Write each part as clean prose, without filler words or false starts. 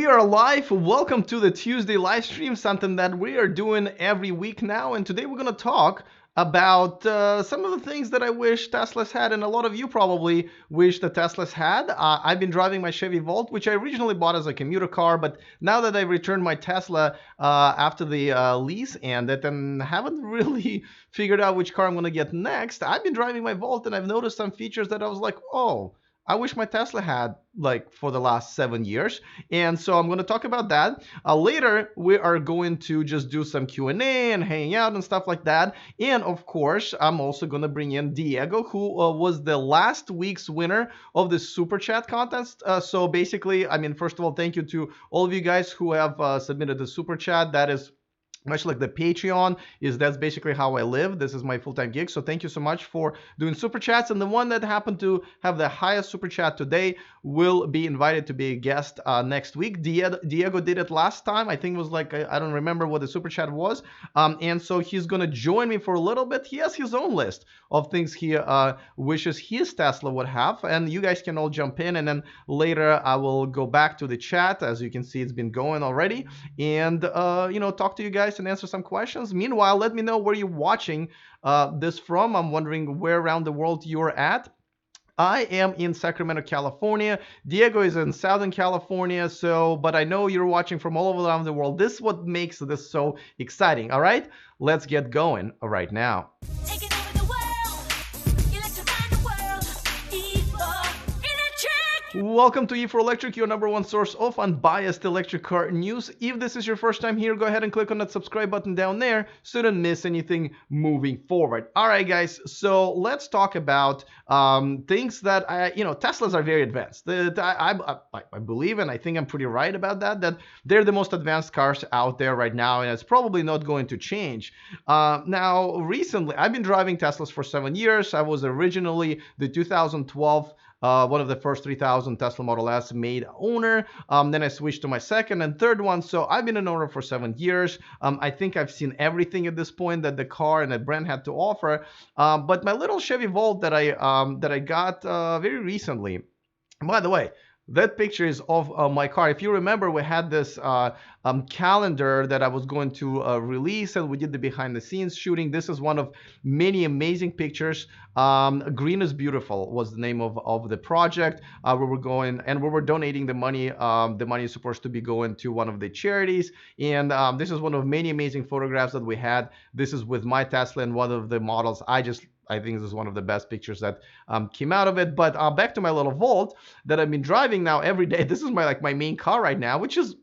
We are live. Welcome to the Tuesday live stream, something that we are doing every week now. And today we're going to talk about some of the things that I wish Teslas had, and a lot of you probably wish the Teslas had. I've been driving my Chevy Volt, which I originally bought as a commuter car, but now that I've returned my Tesla after the lease ended and haven't really figured out which car I'm going to get next, I've been driving my Volt and I've noticed some features that I was like, oh, I wish my Tesla had like for the last 7 years. And so I'm going to talk about that. Later, we are going to just do some Q&A and hanging out and stuff like that. And of course, I'm also going to bring in Diego, who was the last week's winner of the Super Chat contest. So basically, I mean, first of all, thank you to all of you guys who have submitted the Super Chat. That is much like the Patreon that's basically how I live. This is my full-time gig. So thank you so much for doing super chats. And the one that happened to have the highest super chat today will be invited to be a guest next week. Diego did it last time. I think it was like, I don't remember what the super chat was. And so he's going to join me for a little bit. He has his own list of things he wishes his Tesla would have. And you guys can all jump in. And then later I will go back to the chat. As you can see, it's been going already. And, talk to you guys and answer some questions. Meanwhile, let me know where you're watching this from. I'm wondering where around the world you're at. I am in Sacramento, California. Diego is in Southern California. But I know you're watching from all over around the world. This is what makes this so exciting. All right, let's get going right now. Welcome to E4Electric, your number one source of unbiased electric car news. If this is your first time here, go ahead and click on that subscribe button down there so you don't miss anything moving forward. All right, guys, so let's talk about things that, Teslas are very advanced. I believe, and I think I'm pretty right about that they're the most advanced cars out there right now, and it's probably not going to change. Now, recently, I've been driving Teslas for 7 years. I was originally the 2012 one of the first 3,000 Tesla Model S made owner. Then I switched to my second and third one. So I've been an owner for 7 years. I think I've seen everything at this point that the car and the brand had to offer. But my little Chevy Volt that I got very recently, by the way, that picture is of my car. If you remember, we had this calendar that I was going to release, and we did the behind the scenes shooting. This is one of many amazing pictures. Green is Beautiful was the name of the project. We were going and we were donating the money. The money is supposed to be going to one of the charities. And this is one of many amazing photographs that we had. This is with my Tesla and one of the models. I think this is one of the best pictures that came out of it. But back to my little Volt that I've been driving now every day. This is my main car right now, which is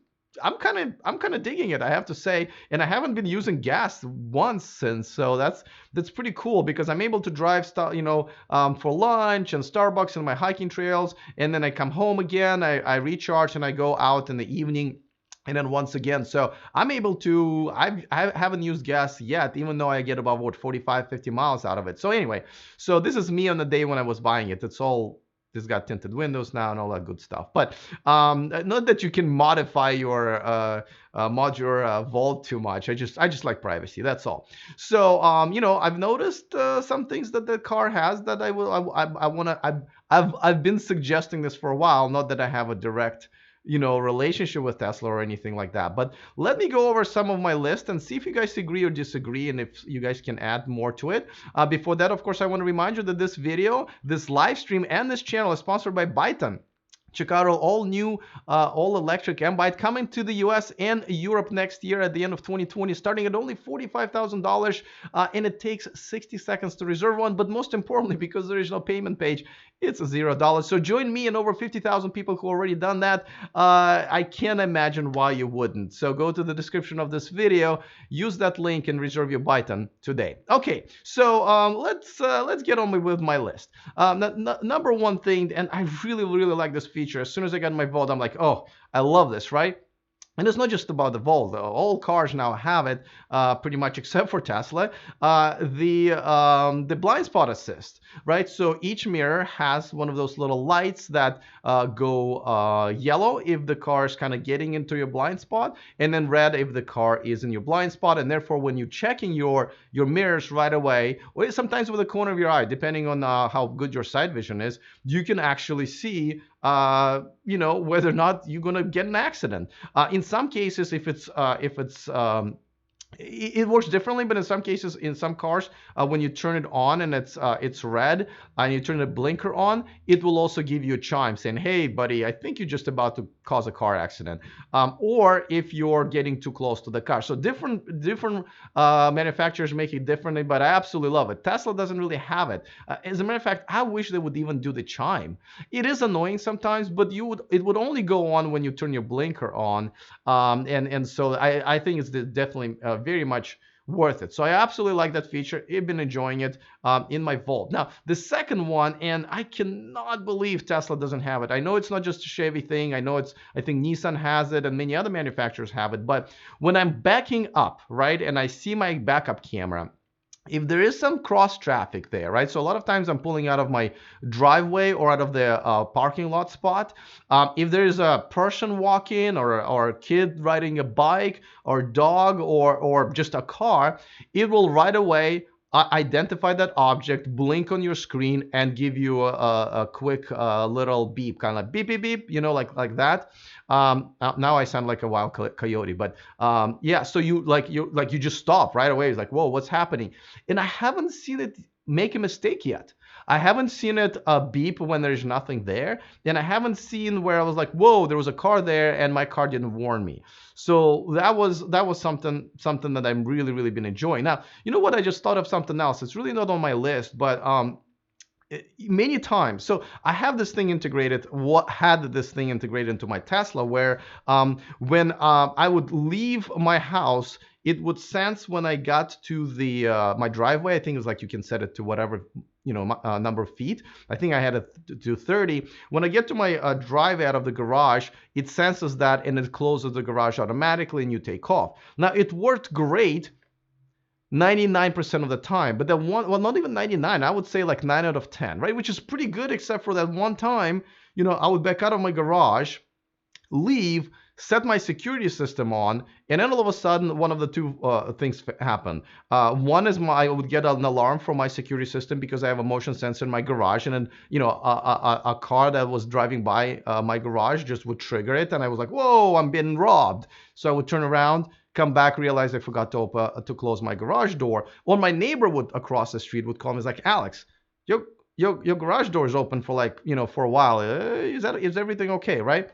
I'm kind of digging it, I have to say. And I haven't been using gas once since, so that's pretty cool because I'm able to drive for lunch and Starbucks and my hiking trails, and then I come home again. I recharge and I go out in the evening. And then once again, so I'm able to, I haven't used gas yet, even though I get about 45, 50 miles out of it. So anyway, so this is me on the day when I was buying it. This got tinted windows now and all that good stuff. But not that you can modify your Volt too much. I just like privacy. That's all. So I've noticed some things that the car has that I've been suggesting this for a while. Not that I have a direct relationship with Tesla or anything like that. But let me go over some of my list and see if you guys agree or disagree and if you guys can add more to it. Before that, of course, I want to remind you that this video, this live stream, and this channel is sponsored by Byton. Check out our all-new, all-electric M-Byte coming to the US and Europe next year at the end of 2020, starting at only $45,000, and it takes 60 seconds to reserve one. But most importantly, because there is no payment page, it's $0. So join me and over 50,000 people who already done that. I can't imagine why you wouldn't. So go to the description of this video, use that link, and reserve your Byton today. Okay, so let's get on with my list. Number one thing, and I really like this feature. As soon as I got my Volt, I'm like, oh, I love this, right? And it's not just about the Volt, though. All cars now have it, pretty much except for Tesla. The blind spot assist, right? So each mirror has one of those little lights that go yellow if the car is kind of getting into your blind spot, and then red if the car is in your blind spot. And therefore, when you're checking your mirrors right away, or sometimes with the corner of your eye, depending on how good your sight vision is, you can actually see whether or not you're gonna get an accident. In some cases, if it's it works differently, but in some cases, in some cars, when you turn it on and it's red and you turn the blinker on, it will also give you a chime saying, "Hey, buddy, I think you're just about to cause a car accident," or if you're getting too close to the car. So different manufacturers make it differently, but I absolutely love it. Tesla doesn't really have it. As a matter of fact, I wish they would even do the chime. It is annoying sometimes, but it would only go on when you turn your blinker on, and so I think it's definitely very much worth it. So I absolutely like that feature. I've been enjoying it in my Volt. Now, the second one, and I cannot believe Tesla doesn't have it. I know it's not just a Chevy thing. I think Nissan has it and many other manufacturers have it. But when I'm backing up, right, and I see my backup camera, if there is some cross traffic there, right? So a lot of times I'm pulling out of my driveway or out of the parking lot spot. If there is a person walking or a kid riding a bike or dog or just a car, it will right away identify that object, blink on your screen, and give you a quick little beep, kind of like beep beep beep, like that. Now I sound like a wild coyote, but yeah. So you just stop right away. It's like, whoa, what's happening? And I haven't seen it make a mistake yet. I haven't seen it beep when there's nothing there, and I haven't seen where I was like, whoa, there was a car there, and my car didn't warn me. So that was something that I'm really been enjoying. Now, you know what? I just thought of something else. It's really not on my list, but many times. So I have this thing integrated. What had this thing integrated into my Tesla, where when I would leave my house, it would sense when I got to the my driveway. I think it was like you can set it to whatever number of feet. I think I had it to 30. When I get to my drive out of the garage, it senses that and it closes the garage automatically and you take off. Now it worked great 99% of the time, but then one, well, not even 99, I would say like 9 out of 10, right? Which is pretty good, except for that one time, I would back out of my garage, leave, set my security system on, and then all of a sudden, one of the two things happen. One is I would get an alarm from my security system because I have a motion sensor in my garage, and then a car that was driving by my garage just would trigger it, and I was like, "Whoa, I'm being robbed!" So I would turn around, come back, realize I forgot to close my garage door. Or my neighbor would across the street would call me, he's like, "Alex, your garage door is open for for a while. Is everything okay, right?"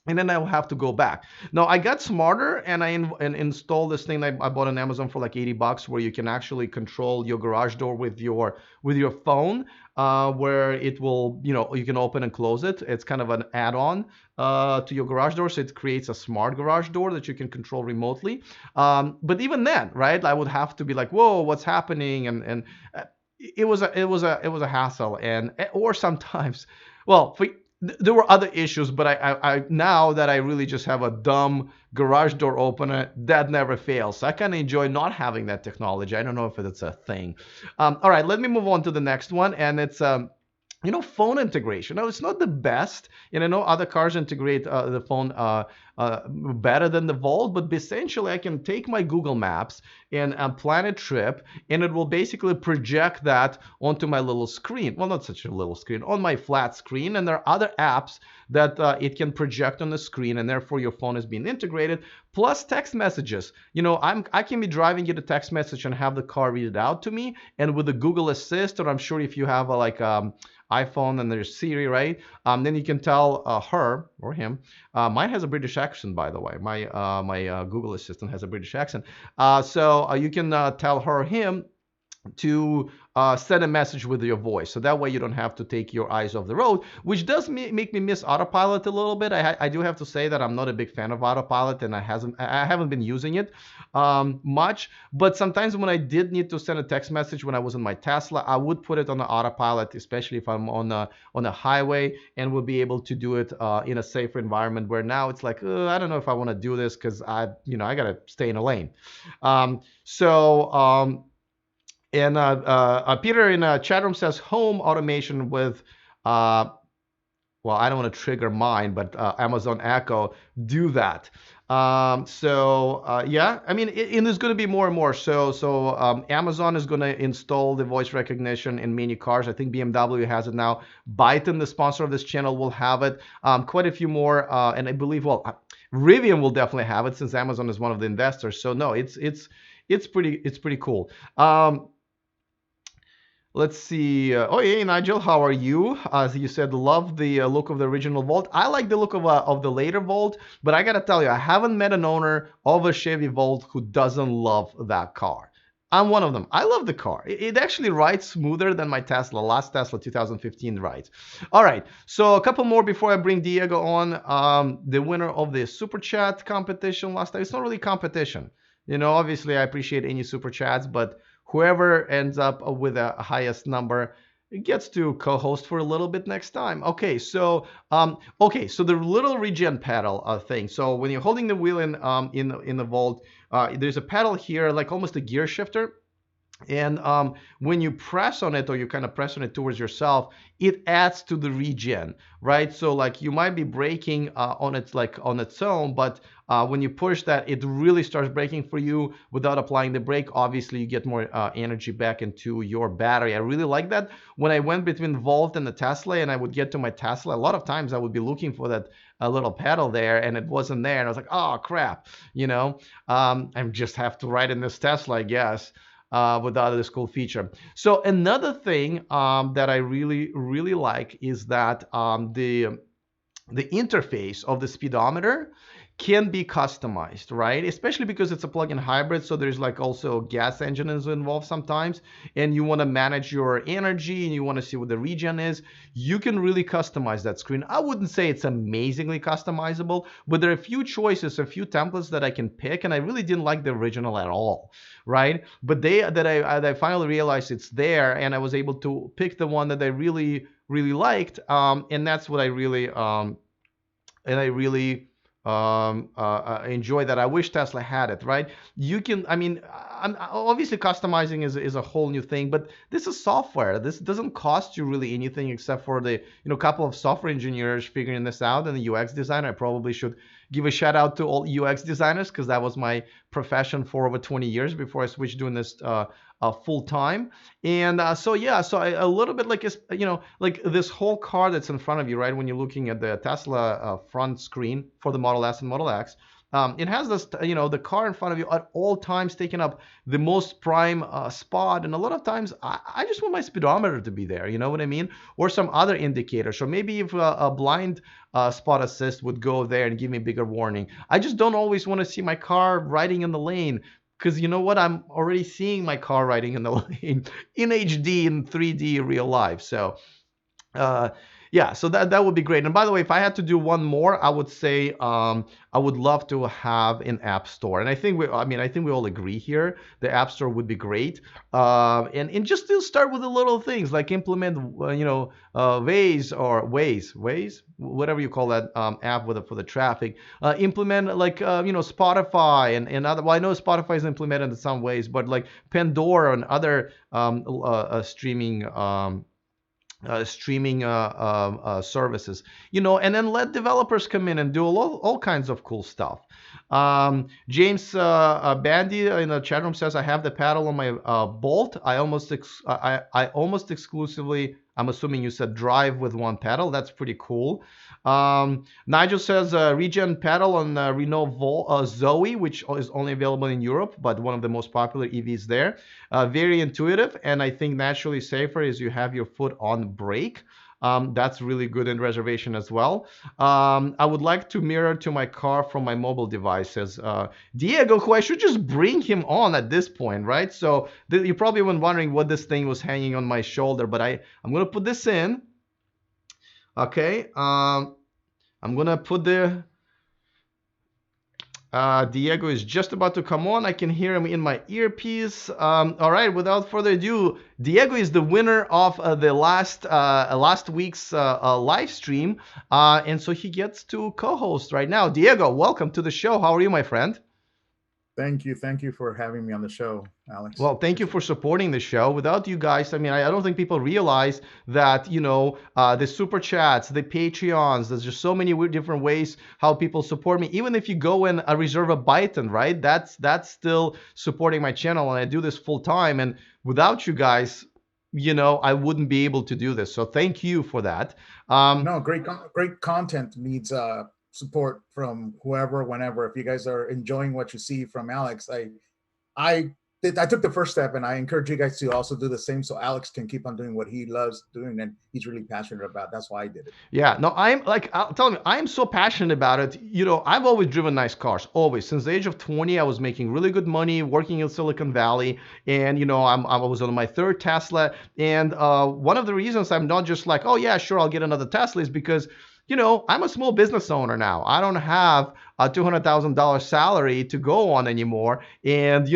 And then I will have to go back. Now I got smarter and and installed this thing that I bought on Amazon for like $80, where you can actually control your garage door with your phone, where it will you can open and close it. It's kind of an add-on to your garage door, so it creates a smart garage door that you can control remotely. But even then, right, I would have to be like, whoa, what's happening? And it was a hassle, and or sometimes, well, there were other issues, but I now that I really just have a dumb garage door opener that never fails. So I kind of enjoy not having that technology. I don't know if it's a thing. All right, let me move on to the next one, and it's phone integration. Now, it's not the best, and I know other cars integrate the phone better than the Volt, but essentially I can take my Google Maps and plan a trip, and it will basically project that onto my little screen. Well, not such a little screen, on my flat screen, and there are other apps that it can project on the screen, and therefore your phone is being integrated, plus text messages. I can be driving, get a text message, and have the car read it out to me, and with the Google Assist, or I'm sure if you have iPhone and there's Siri, right? Then you can tell her or him. Mine has a British accent, by the way. My Google Assistant has a British accent. So you can tell her or him to send a message with your voice, so that way you don't have to take your eyes off the road, which does make me miss autopilot a little bit. I do have to say that I'm not a big fan of autopilot, and I haven't been using it much, but sometimes when I did need to send a text message when I was in my Tesla, I would put it on the autopilot, especially if I'm on a highway, and would be able to do it in a safer environment, where now it's like, I don't know if I want to do this because I gotta stay in a lane. So and Peter in chat room says home automation with uh, well, I don't want to trigger mine, but Amazon Echo do that. Yeah, I mean, and there's going to be more and more. Amazon is going to install the voice recognition in many cars. I think BMW has it now. Byton, the sponsor of this channel, will have it. Quite a few more, and I believe, well, Rivian will definitely have it since Amazon is one of the investors. So no, it's pretty cool. Let's see. Oh, hey, Nigel, how are you? As you said, love the look of the original Volt. I like the look of the later Volt, but I gotta tell you, I haven't met an owner of a Chevy Volt who doesn't love that car. I'm one of them. I love the car. It actually rides smoother than my Tesla, last Tesla 2015 rides. All right, so a couple more before I bring Diego on. The winner of the Super Chat competition last time. It's not really competition. Obviously, I appreciate any Super Chats, but whoever ends up with the highest number gets to co-host for a little bit next time. So the little regen pedal thing. So when you're holding the wheel in the Volt, there's a pedal here, like almost a gear shifter. And when you press on it, or you kind of press on it towards yourself, it adds to the regen, right? So like you might be braking on its own, but when you push that, it really starts braking for you without applying the brake. Obviously, you get more energy back into your battery. I really like that. When I went between Volt and the Tesla, and I would get to my Tesla, a lot of times I would be looking for that little pedal there, and it wasn't there, and I was like, oh crap, I just have to ride in this Tesla, I guess. Without this cool feature. So another thing that I really, really like is that the interface of the speedometer can be customized, right? Especially because it's a plug-in hybrid, so there's like also gas engine is involved sometimes, and you want to manage your energy and you want to see what the regen is. You can really customize that screen. I wouldn't say it's amazingly customizable, but there are a few choices, a few templates that I can pick, and I really didn't like the original at all, right? But I finally realized it's there, and I was able to pick the one that I really, really liked, and that's what I really enjoy that. I wish Tesla had it, right? You can, I mean, obviously customizing is a whole new thing, but this is software. This doesn't cost you really anything except for the, couple of software engineers figuring this out, and the UX designer. I probably should give a shout out to all UX designers, because that was my profession for over 20 years before I switched doing this full time. And so a little bit like, like this whole car that's in front of you, right? When you're looking at the Tesla front screen for the Model S and Model X, it has this, the car in front of you at all times taking up the most prime spot. And a lot of times I just want my speedometer to be there, you know what I mean? Or some other indicator. So maybe if a blind spot assist would go there and give me a bigger warning. I just don't always want to see my car riding in the lane, because you know what? I'm already seeing my car riding in the lane in HD, in 3D real life. So yeah, so that would be great. And by the way, if I had to do one more, I would say I would love to have an app store. And I think we all agree here. The app store would be great. And just to start with the little things, like implement Waze, whatever you call that app for the traffic. Implement like Spotify and other. Well, I know Spotify is implemented in some ways, but like Pandora and other streaming. Services, and then let developers come in and do all kinds of cool stuff. James Bandy in the chat room says, I have the paddle on my Bolt. I almost exclusively, I'm assuming you said drive with one pedal. That's pretty cool. Nigel says regen pedal on Renault Zoe, which is only available in Europe, but one of the most popular EVs there. Very intuitive, and I think naturally safer is you have your foot on brake. That's really good in reservation as well. I would like to mirror to my car from my mobile devices. Diego, who I should just bring him on at this point, right? So you probably were wondering what this thing was hanging on my shoulder, but I'm going to put this in. Okay. I'm going to put the... Diego is just about to come on. I can hear him in my earpiece. All right, without further ado, Diego is the winner of the last week's live stream, and so he gets to co-host right now. Diego, welcome to the show. How are you, my friend? Thank you for having me on the show, Alex. Well, thank you Appreciate for it. supporting the show. Without you guys, I mean, I don't think people realize that, the super chats, the Patreons, there's just so many different ways how people support me. Even if you go and reserve a button, right? That's still supporting my channel, and I do this full time. And without you guys, I wouldn't be able to do this. So thank you for that. Um, No, great content needs support from whoever, whenever. If you guys are enjoying what you see from Alex, I I took the first step, and I encourage you guys to also do the same, so Alex can keep on doing what he loves doing and he's really passionate about. That's why I did it. Yeah, no, I'm like, I'll tell you, I'm so passionate about it. I've always driven nice cars, always. Since the age of 20, I was making really good money working in Silicon Valley. And, I was on my third Tesla. And one of the reasons I'm not just like, oh, yeah, sure, I'll get another Tesla is because, I'm a small business owner now. I don't have a $200,000 salary to go on anymore. And,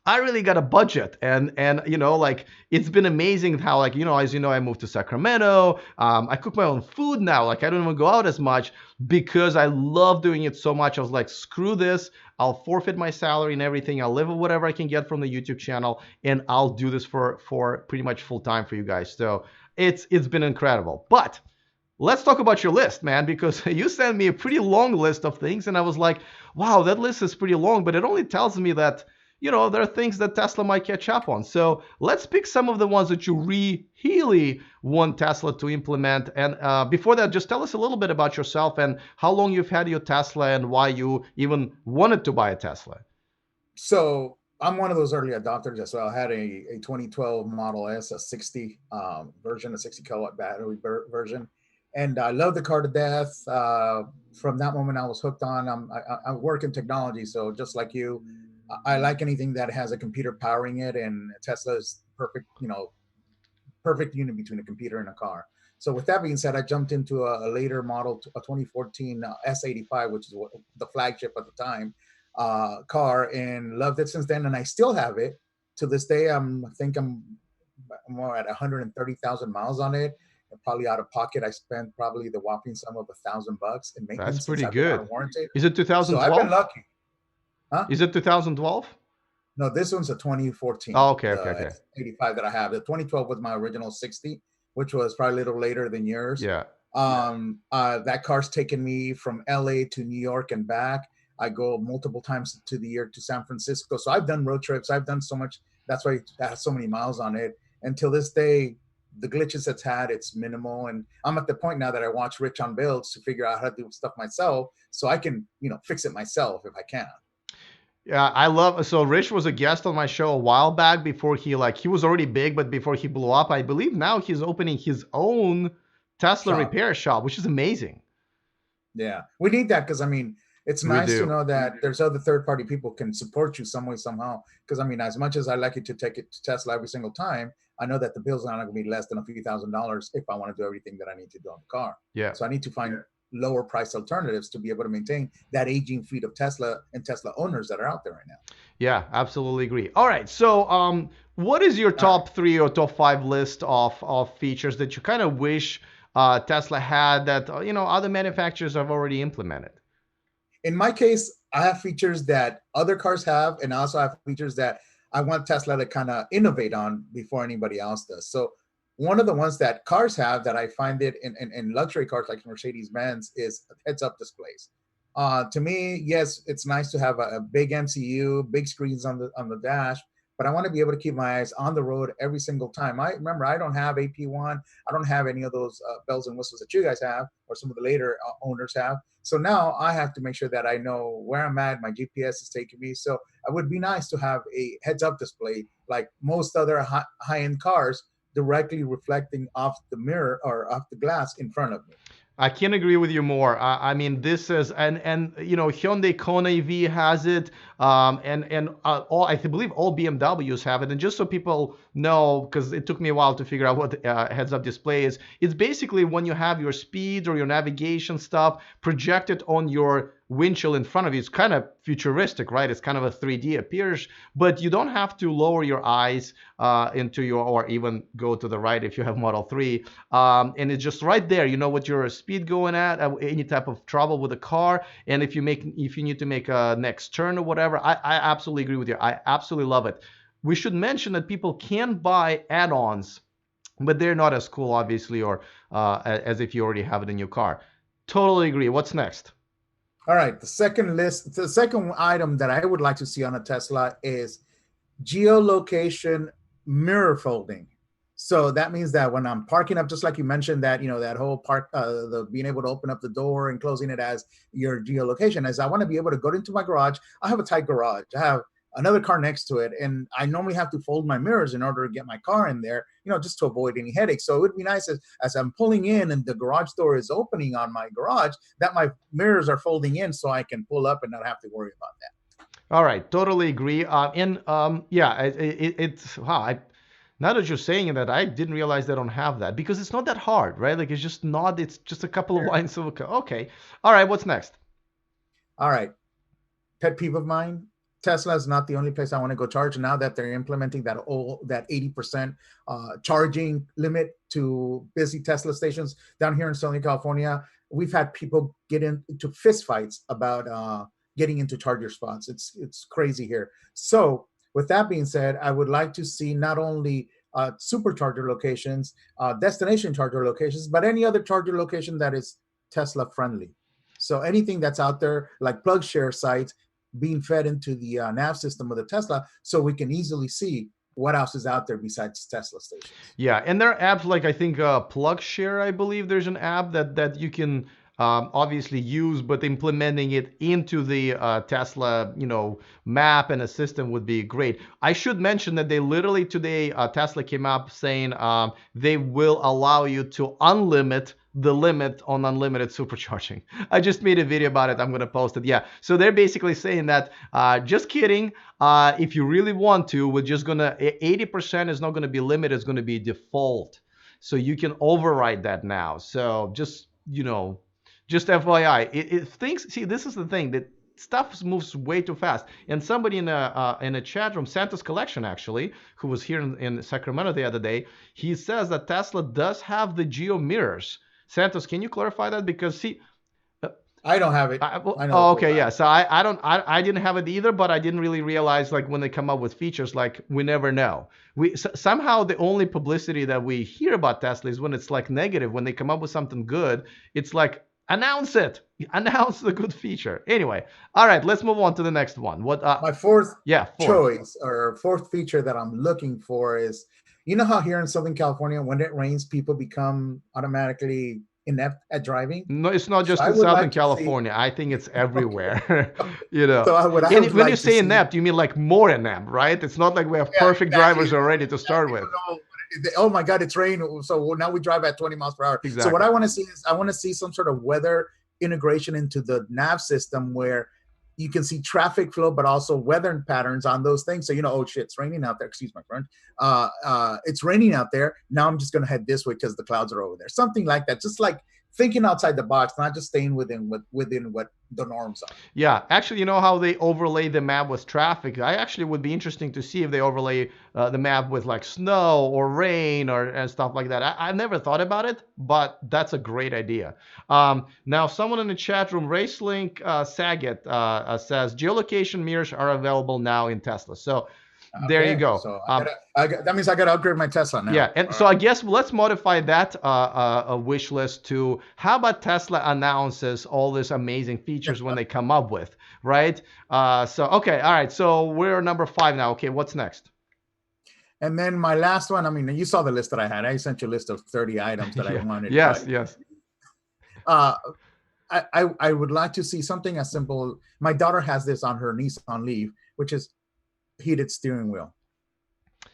I really got a budget, and like, it's been amazing how, like, as I moved to Sacramento. I cook my own food now. Like, I don't even go out as much because I love doing it so much. I was like, screw this. I'll forfeit my salary and everything. I'll live with whatever I can get from the YouTube channel, and I'll do this for pretty much full time for you guys. So it's been incredible. But let's talk about your list, man, because you sent me a pretty long list of things, and I was like, wow, that list is pretty long, but it only tells me that, there are things that Tesla might catch up on. So let's pick some of the ones that you really want Tesla to implement. And before that, just tell us a little bit about yourself and how long you've had your Tesla and why you even wanted to buy a Tesla. So I'm one of those early adopters as well. I had a 2012 Model S, a 60 version, a 60 kilowatt battery version, and I love the car to death. From that moment, I was hooked on. I work in technology, so just like you, I like anything that has a computer powering it, and Tesla is perfect. Perfect union between a computer and a car. So with that being said, I jumped into a later model, a 2014 S85, which is the flagship at the time car, and loved it since then. And I still have it to this day. I think I'm more at 130,000 miles on it. And probably out of pocket, I spent probably the whopping sum of $1,000 in That's maintenance since pretty I've been out of good. warranty. Is it So I've been 2012? lucky, huh? Is it 2012? No, this one's a 2014, Oh, okay, okay, the okay. 85 that I have. The 2012 was my original 60, which was probably a little later than yours. Yeah. That car's taken me from LA to New York and back. I go multiple times to the year to San Francisco. So I've done road trips. I've done so much. That's why it has so many miles on it. Until this day, the glitches it's had, it's minimal. And I'm at the point now that I watch Rich on builds to figure out how to do stuff myself so I can, fix it myself if I can. Yeah, I love. So Rich was a guest on my show a while back before he was already big, but before he blew up. I believe now he's opening his own Tesla Shop. repair shop, which is amazing. Yeah, we need that because it's We nice to do. know that there's other third party people can support you some way somehow. Because as much as I like you to take it to Tesla every single time, I know that the bills are not going to be less than a few $1,000s if I want to do everything that I need to do on the car. Yeah. So I need to find lower price alternatives to be able to maintain that aging fleet of Tesla and Tesla owners that are out there right now. Yeah, absolutely agree. All right. So, what is your All right. top three or top five list of features that you kind of wish Tesla had that other manufacturers have already implemented? In my case, I have features that other cars have, and I also have features that I want Tesla to kind of innovate on before anybody else does. So one of the ones that cars have that I find it in luxury cars like Mercedes Benz is heads up displays. To me, yes, it's nice to have a big MCU, big screens on the dash, but I want to be able to keep my eyes on the road every single time. I remember I don't have AP1, I don't have any of those bells and whistles that you guys have, or some of the later owners have. So now I have to make sure that I know where I'm at. My GPS is taking me. So it would be nice to have a heads-up display like most other high-end cars, directly reflecting off the mirror or off the glass in front of me. I can't agree with you more. I mean, this is and Hyundai Kona EV has it, and all I believe all BMWs have it. And just so people know, because it took me a while to figure out what heads-up display is, it's basically when you have your speed or your navigation stuff projected on your windshield in front of you. It's kind of futuristic, right? It's kind of a 3D appears, but you don't have to lower your eyes into your, or even go to the right if you have Model 3. And it's just right there. You know what your speed going at, any type of trouble with the car, and if you need to make a next turn or whatever. I absolutely agree with you. I absolutely love it. We should mention that people can buy add-ons, but they're not as cool, obviously, or as if you already have it in your car. Totally agree. What's next? All right. The second item that I would like to see on a Tesla is geolocation mirror folding. So that means that when I'm parking up, just like you mentioned, that that whole park, the being able to open up the door and closing it as your geolocation, as I want to be able to go into my garage. I have a tight garage. I have another car next to it, and I normally have to fold my mirrors in order to get my car in there, just to avoid any headaches. So it would be nice as I'm pulling in and the garage door is opening on my garage, that my mirrors are folding in so I can pull up and not have to worry about that. All right, totally agree. And yeah, it's wow. Now that you're saying that, I didn't realize they don't have that because it's not that hard, right? Like it's just not. It's just a couple of Sure. lines of code. Okay. All right. What's next? All right. Pet peeve of mine. Tesla is not the only place I want to go charge. Now that they're implementing that 80% charging limit to busy Tesla stations down here in Southern California, we've had people get into fist fights about getting into charger spots. It's crazy here. So with that being said, I would like to see not only supercharger locations, destination charger locations, but any other charger location that is Tesla friendly. So anything that's out there, like plug share sites, being fed into the nav system of the Tesla, so we can easily see what else is out there besides Tesla stations. Yeah, and there are apps like I think PlugShare, I believe there's an app that you can obviously use, but implementing it into the Tesla, map and a system would be great. I should mention that they literally today Tesla came up saying they will allow you to unlimit the limit on unlimited supercharging. I just made a video about it. I'm gonna post it. Yeah. So they're basically saying that just kidding. If you really want to, we're just gonna 80% is not gonna be limited. It's gonna be default. So you can override that now. So just FYI, things. See, this is the thing that stuff moves way too fast. And somebody in a chat room, Santa's Collection actually, who was here in Sacramento the other day, he says that Tesla does have the geo mirrors. Santos, can you clarify that? Because see, I don't have it. I know oh, for a okay, yeah. fact. So I didn't have it either, but I didn't really realize like when they come up with features, like we never know. Somehow the only publicity that we hear about Tesla is when it's like negative. When they come up with something good, it's like announce it, announce the good feature. Anyway, all right, let's move on to the next one. What? My fourth Yeah, fourth. choice or fourth feature that I'm looking for is, how here in Southern California, when it rains, people become automatically inept at driving. No, it's not So just I in would Southern like to see. California. I think it's Okay. everywhere. So what I And would when you like to say see. inept, you mean like more inept, right? It's not like we have Yeah, perfect exactly. drivers already to start with. Oh my God, it's rain. So now we drive at 20 miles per hour. So what Exactly. I want to see is I want to see some sort of weather integration into the nav system where you can see traffic flow, but also weather patterns on those things. So, oh shit, it's raining out there. Excuse my friend. It's raining out there. Now I'm just going to head this way because the clouds are over there. Something like that. Just like thinking outside the box, not just staying within what the norms are. Yeah, actually, you know how they overlay the map with traffic? I actually would be interesting to see if they overlay the map with like snow or rain or and stuff like that. I never thought about it, but that's a great idea. Now, someone in the chat room, Racelink Saget, says geolocation mirrors are available now in Tesla. So there you Okay, go. so that means I gotta upgrade my Tesla now. Yeah, and so I guess let's modify that wish list to how about Tesla announces all these amazing features when they come up with, right? So okay, all right. So we're number 5 now. Okay, what's next? And then my last one. I mean, you saw the list that I had. I sent you a list of 30 items that I Yeah. wanted. Yes, But yes. uh, I would like to see something as simple. My daughter has this on her Nissan Leaf, which is heated steering wheel.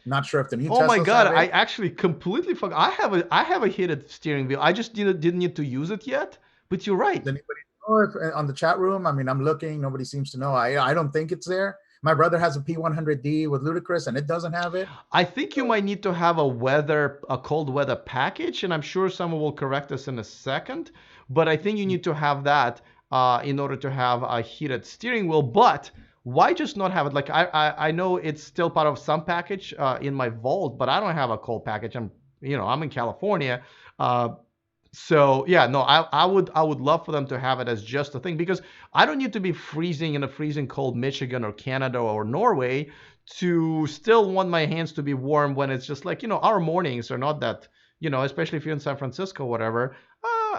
Not sure if the new Oh my Teslas God, have I it. actually completely forgot. I have a heated steering wheel. I just didn't need to use it yet. But you're right. Does anybody know if, on the chat room? I mean, I'm looking. Nobody seems to know. I don't think it's there. My brother has a P100D with Ludacris, and it doesn't have it. I think you So might need to have a cold weather package, and I'm sure someone will correct us in a second. But I think you need to have that. in order to have a heated steering wheel. But why just not have it? Like I know it's still part of some package in my Volt, but I don't have a cold package. I'm in California. Uh, so yeah, no, I would love for them to have it as just a thing because I don't need to be freezing in a freezing cold Michigan or Canada or Norway to still want my hands to be warm when it's just like, our mornings are not that, especially if you're in San Francisco, whatever.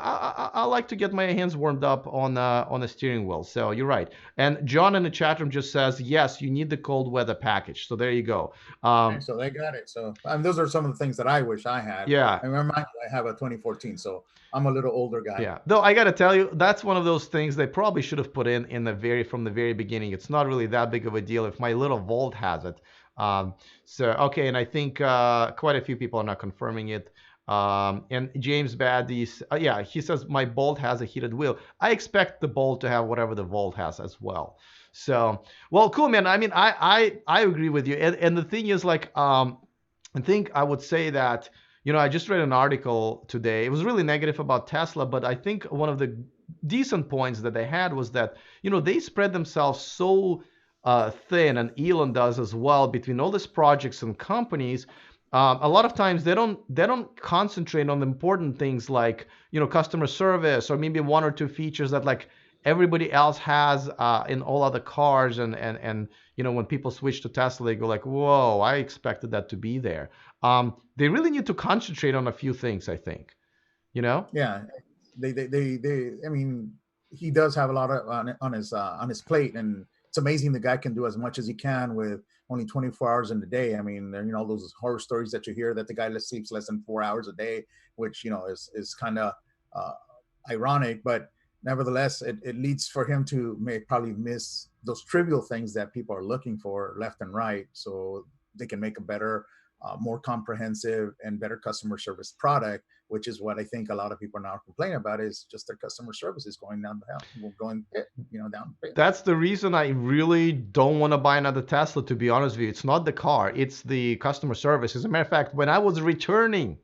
I like to get my hands warmed up on a steering wheel. So you're right. And John in the chat room just says, yes, you need the cold weather package. So there you go. Okay, so they got it. So those are some of the things that I wish I had. Yeah. And remember, I have a 2014, so I'm a little older guy. Yeah, though I gotta tell you, that's one of those things they probably should have put in the very from the very beginning. It's not really that big of a deal if my little Volt has it. So okay, and I think quite a few people are not confirming it. And James Baddies, yeah, he says my Bolt has a heated wheel. I expect the Bolt to have whatever the Volt has as well. So, well, cool, man. I mean, I agree with you. And the thing is, like, I think I would say that, I just read an article today. It was really negative about Tesla, but I think one of the decent points that they had was that, they spread themselves so thin, and Elon does as well, between all these projects and companies. A lot of times they don't concentrate on the important things like, customer service, or maybe one or two features that, like, everybody else has in all other cars, and when people switch to Tesla, they go like, whoa, I expected that to be there. They really need to concentrate on a few things, I think. You know? Yeah, they I mean, he does have a lot of on his plate, and it's amazing the guy can do as much as he can with only 24 hours in the day. I mean, those horror stories that you hear that the guy sleeps less than 4 hours a day, which is kind of uh, ironic, but nevertheless, it leads for him to probably miss those trivial things that people are looking for left and right, so they can make a better, more comprehensive and better customer service product, which is what I think a lot of people are now complaining about, is just their customer service is going down the hill, going down the pit. That's the reason I really don't want to buy another Tesla, to be honest with you. It's not the car, it's the customer service. As a matter of fact, when I was returning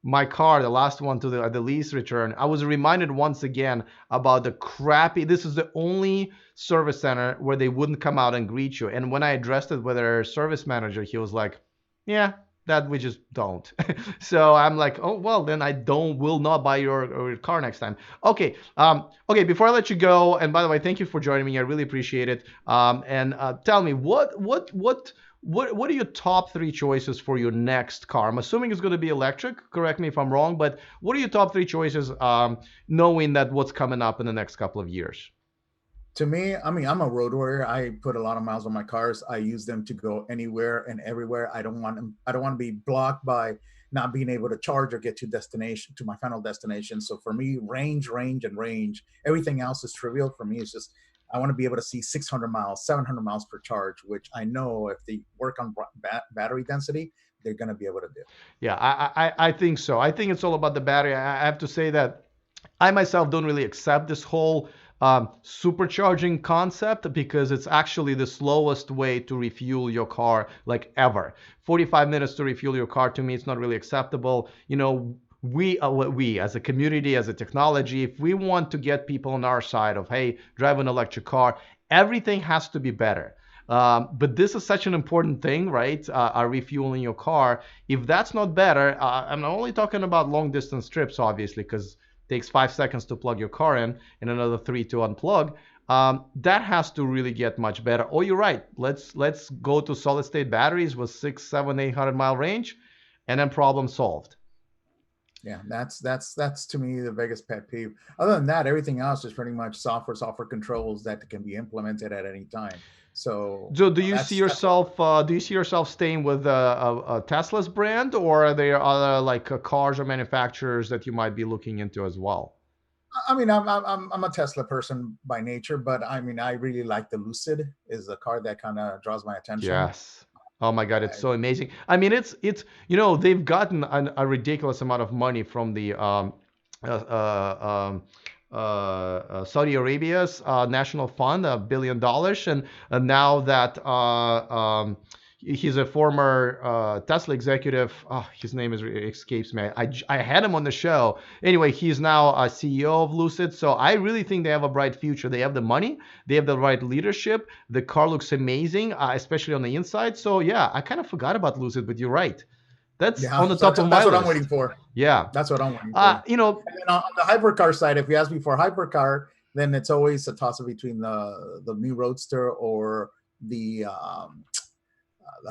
my car, the last one to the lease return, I was reminded once again about the crappy. This is the only service center where they wouldn't come out and greet you. And when I addressed it with their service manager, he was like, "Yeah, that we just don't." So I'm like, "Oh well, then I don't will not buy your car next time." Okay, okay. Before I let you go, and by the way, thank you for joining me. I really appreciate it. And tell me what are your top three choices for your next car? I'm assuming it's going to be electric. Correct me if I'm wrong, but what are your top three choices, knowing that what's coming up in the next couple of years? To me, I mean, I'm a road warrior. I put a lot of miles on my cars. I use them to go anywhere and everywhere. I don't want to be blocked by not being able to charge or get to my final destination. So for me, range, range, and range. Everything else is trivial. For me, it's just I want to be able to see 600 miles, 700 miles per charge, which I know if they work on battery density, they're going to be able to do. Yeah, I think so. I think it's all about the battery. I have to say that I myself don't really accept this whole supercharging concept, because it's actually the slowest way to refuel your car, like, ever. 45 minutes to refuel your car, to me, it's not really acceptable. We as a community, as a technology, if we want to get people on our side of, hey, drive an electric car, everything has to be better. But this is such an important thing, right? Refueling your car. If that's not better, I'm not only talking about long distance trips, obviously, because it takes 5 seconds to plug your car in and another three to unplug. That has to really get much better. Oh, you're right. Let's go to solid state batteries with 6, 7, 800-mile range, and then problem solved. Yeah, that's to me the biggest pet peeve. Other than that, everything else is pretty much software controls that can be implemented at any time. So So do you see that's what yourself staying with a Tesla's brand, or are there other, like, cars or manufacturers that you might be looking into as well? I mean. I'm a Tesla person by nature, but I mean I really like the Lucid is a car that kind of draws my attention. Yes. Oh my God, it's so amazing. I mean, it's they've gotten a ridiculous amount of money from the Saudi Arabia's national fund, $1 billion, and now that he's a former Tesla executive. Oh, his name escapes me. I had him on the show. Anyway, he's now a CEO of Lucid. So I really think they have a bright future. They have the money, they have the right leadership. The car looks amazing, especially on the inside. So yeah, I kind of forgot about Lucid, but you're right. That's Yeah, on the so top of my that's what I'm waiting list. for. Yeah. That's what I'm waiting for. You know, And then on the hypercar side, if you ask me for a hypercar, then it's always a toss up between the new Roadster or the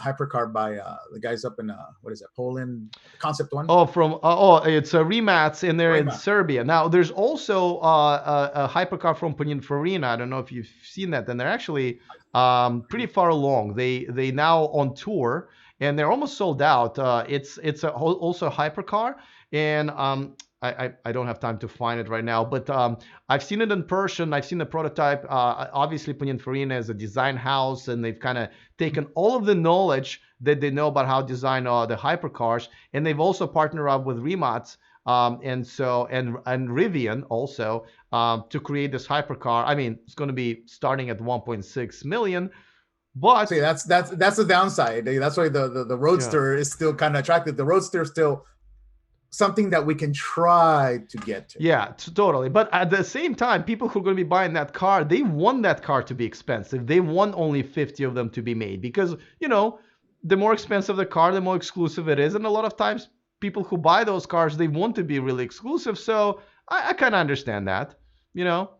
hypercar by the guys up in what is it, Poland, Concept One. oh, it's a Remats, and they're in Rayma. Serbia. Now, there's also a hypercar from Pininfarina. I don't know if you've seen that. And they're actually pretty far along. They now on tour, and they're almost sold out. Also a hypercar, and I don't have time to find it right now, but I've seen it in person. I've seen the prototype. Obviously, Pininfarina is a design house, and they've kind of taken all of the knowledge that they know about how to design the hypercars, and they've also partnered up with Remats and Rivian also to create this hypercar. I mean, it's going to be starting at 1.6 million, but See, that's the downside. That's why the Roadster is still kind of attractive. The Roadster is still something that we can try to get to. yeah, totally. But at the same time, people who are going to be buying that car, they want that car to be expensive. They want only 50 of them to be made because, the more expensive the car, the more exclusive it is. And a lot of times, people who buy those cars, they want to be really exclusive. So I kind of understand that, you know.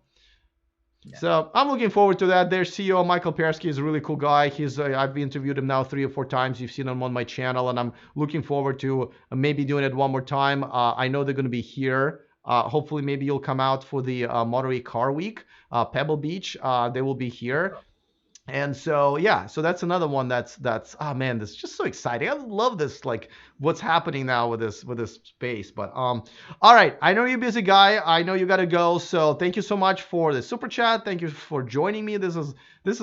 Yeah. So I'm looking forward to that. Their CEO, Michael Persky, is a really cool guy. I've interviewed him now 3 or 4 times. You've seen him on my channel, and I'm looking forward to maybe doing it one more time. I know they're going to be here. Hopefully, maybe you'll come out for the Monterey Car Week, Pebble Beach. They will be here. And so yeah, so that's another one that's oh man, this is just so exciting. I love this, like what's happening now with this space. But all right, I know you're a busy guy. I know you gotta go. So thank you so much for the super chat. Thank you for joining me. This is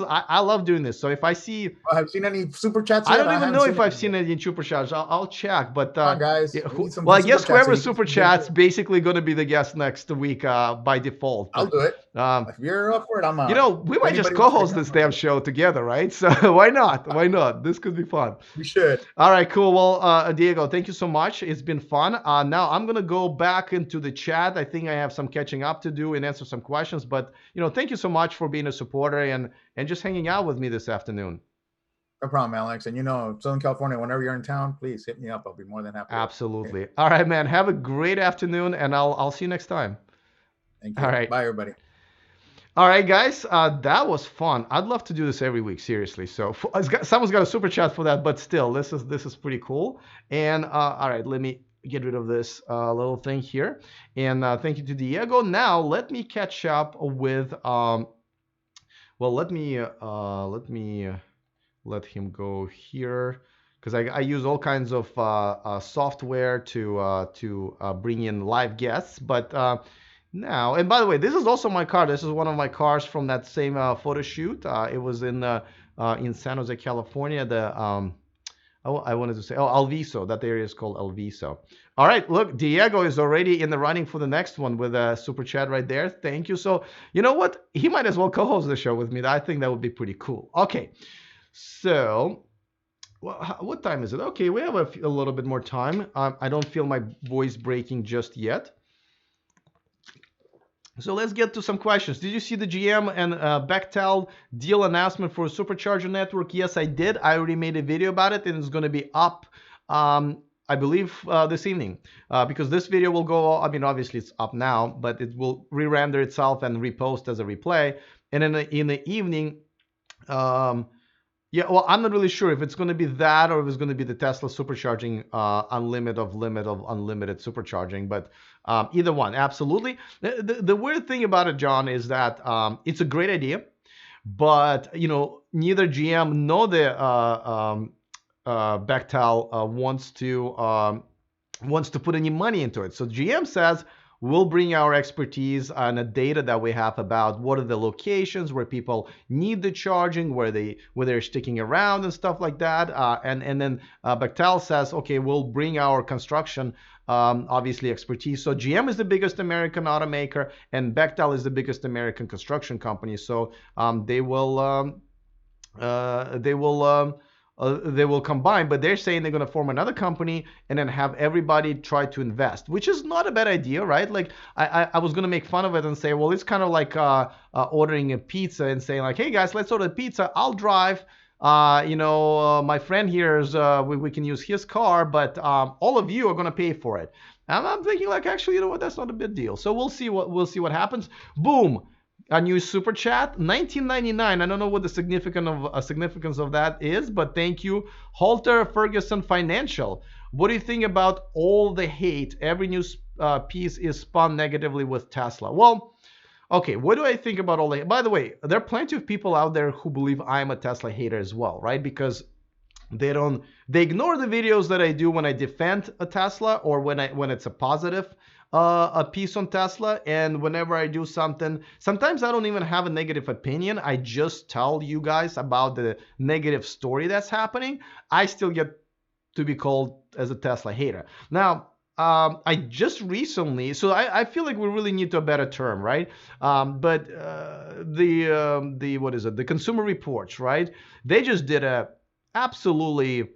I love doing this. So if I see Have you seen any super chats I yet? don't even haven't know if any I've yet. seen it in super chats. I'll check. But Come on, guys. yeah, We need some well, I super guess chats so whoever you can super get chats it. basically going to be the guest next week by default. I'll But do it. um, If you're up for it, I'm out. we If might just anybody wants to co-host come, this damn show together, right? So why not? Why not? This could be fun. we should. All right, cool. Well, Diego, thank you so much. It's been fun. Now I'm gonna go back into the chat. I think I have some catching up to do and answer some questions. But thank you so much for being a supporter and just hanging out with me this afternoon. No problem, Alex. And Southern California, whenever you're in town, please hit me up. I'll be more than happy. Absolutely. All right, man. Have a great afternoon, and I'll see you next time. Thank you. All right. Bye, everybody. All right, guys. That was fun. I'd love to do this every week, seriously. So someone's got a super chat for that, but still, this is pretty cool. And all right, let me get rid of this little thing here. And thank you to Diego. Now let me catch up with. Let me let him go here because I use all kinds of software to bring in live guests. But now, and by the way, this is also my car. This is one of my cars from that same photo shoot. It was in San Jose, California. I wanted to say, Alviso. That area is called Alviso. All right, look, Diego is already in the running for the next one with a super chat right there. Thank you. So you know what? He might as well co-host the show with me. I think that would be pretty cool. Okay. So, what time is it? Okay, we have a little bit more time. I don't feel my voice breaking just yet. So let's get to some questions. Did you see the GM and Bechtel deal announcement for a supercharger network? Yes, I did. I already made a video about it, and it's going to be up, I believe, this evening. Because this video will go, I mean, obviously it's up now, but it will re-render itself and repost as a replay. And in the evening, yeah, well, I'm not really sure if it's going to be that or if it's going to be the Tesla supercharging limit of unlimited supercharging. But either one, absolutely. The weird thing about it, John, is that it's a great idea, but neither GM nor the Bechtel wants to put any money into it. So GM says, we'll bring our expertise and the data that we have about what are the locations where people need the charging, where they're sticking around and stuff like that. And then Bechtel says, okay, we'll bring our construction, obviously expertise. So GM is the biggest American automaker, and Bechtel is the biggest American construction company. So they will they will combine, but they're saying they're going to form another company and then have everybody try to invest, which is not a bad idea, right? Like I was going to make fun of it and say, well, it's kind of like ordering a pizza and saying like, hey guys, let's order a pizza. I'll drive. My friend here is we can use his car, but all of you are going to pay for it. And I'm thinking like, actually, you know what? That's not a big deal. So we'll see what happens. Boom. A new super chat, 1999. I don't know what the significance of that is, but thank you, Halter Ferguson Financial. What do you think about all the hate? Every news piece is spun negatively with Tesla. Well, okay, what do I think about all the? By the way, there are plenty of people out there who believe I'm a Tesla hater as well, right? Because they ignore the videos that I do when I defend a Tesla or when it's a positive a piece on Tesla. And whenever I do something, sometimes I don't even have a negative opinion. I just tell you guys about the negative story that's happening. I still get to be called as a Tesla hater. Now, I just recently, so I feel like we really need to a better term, right? But the what is it? The Consumer Reports, right? They just did a absolutely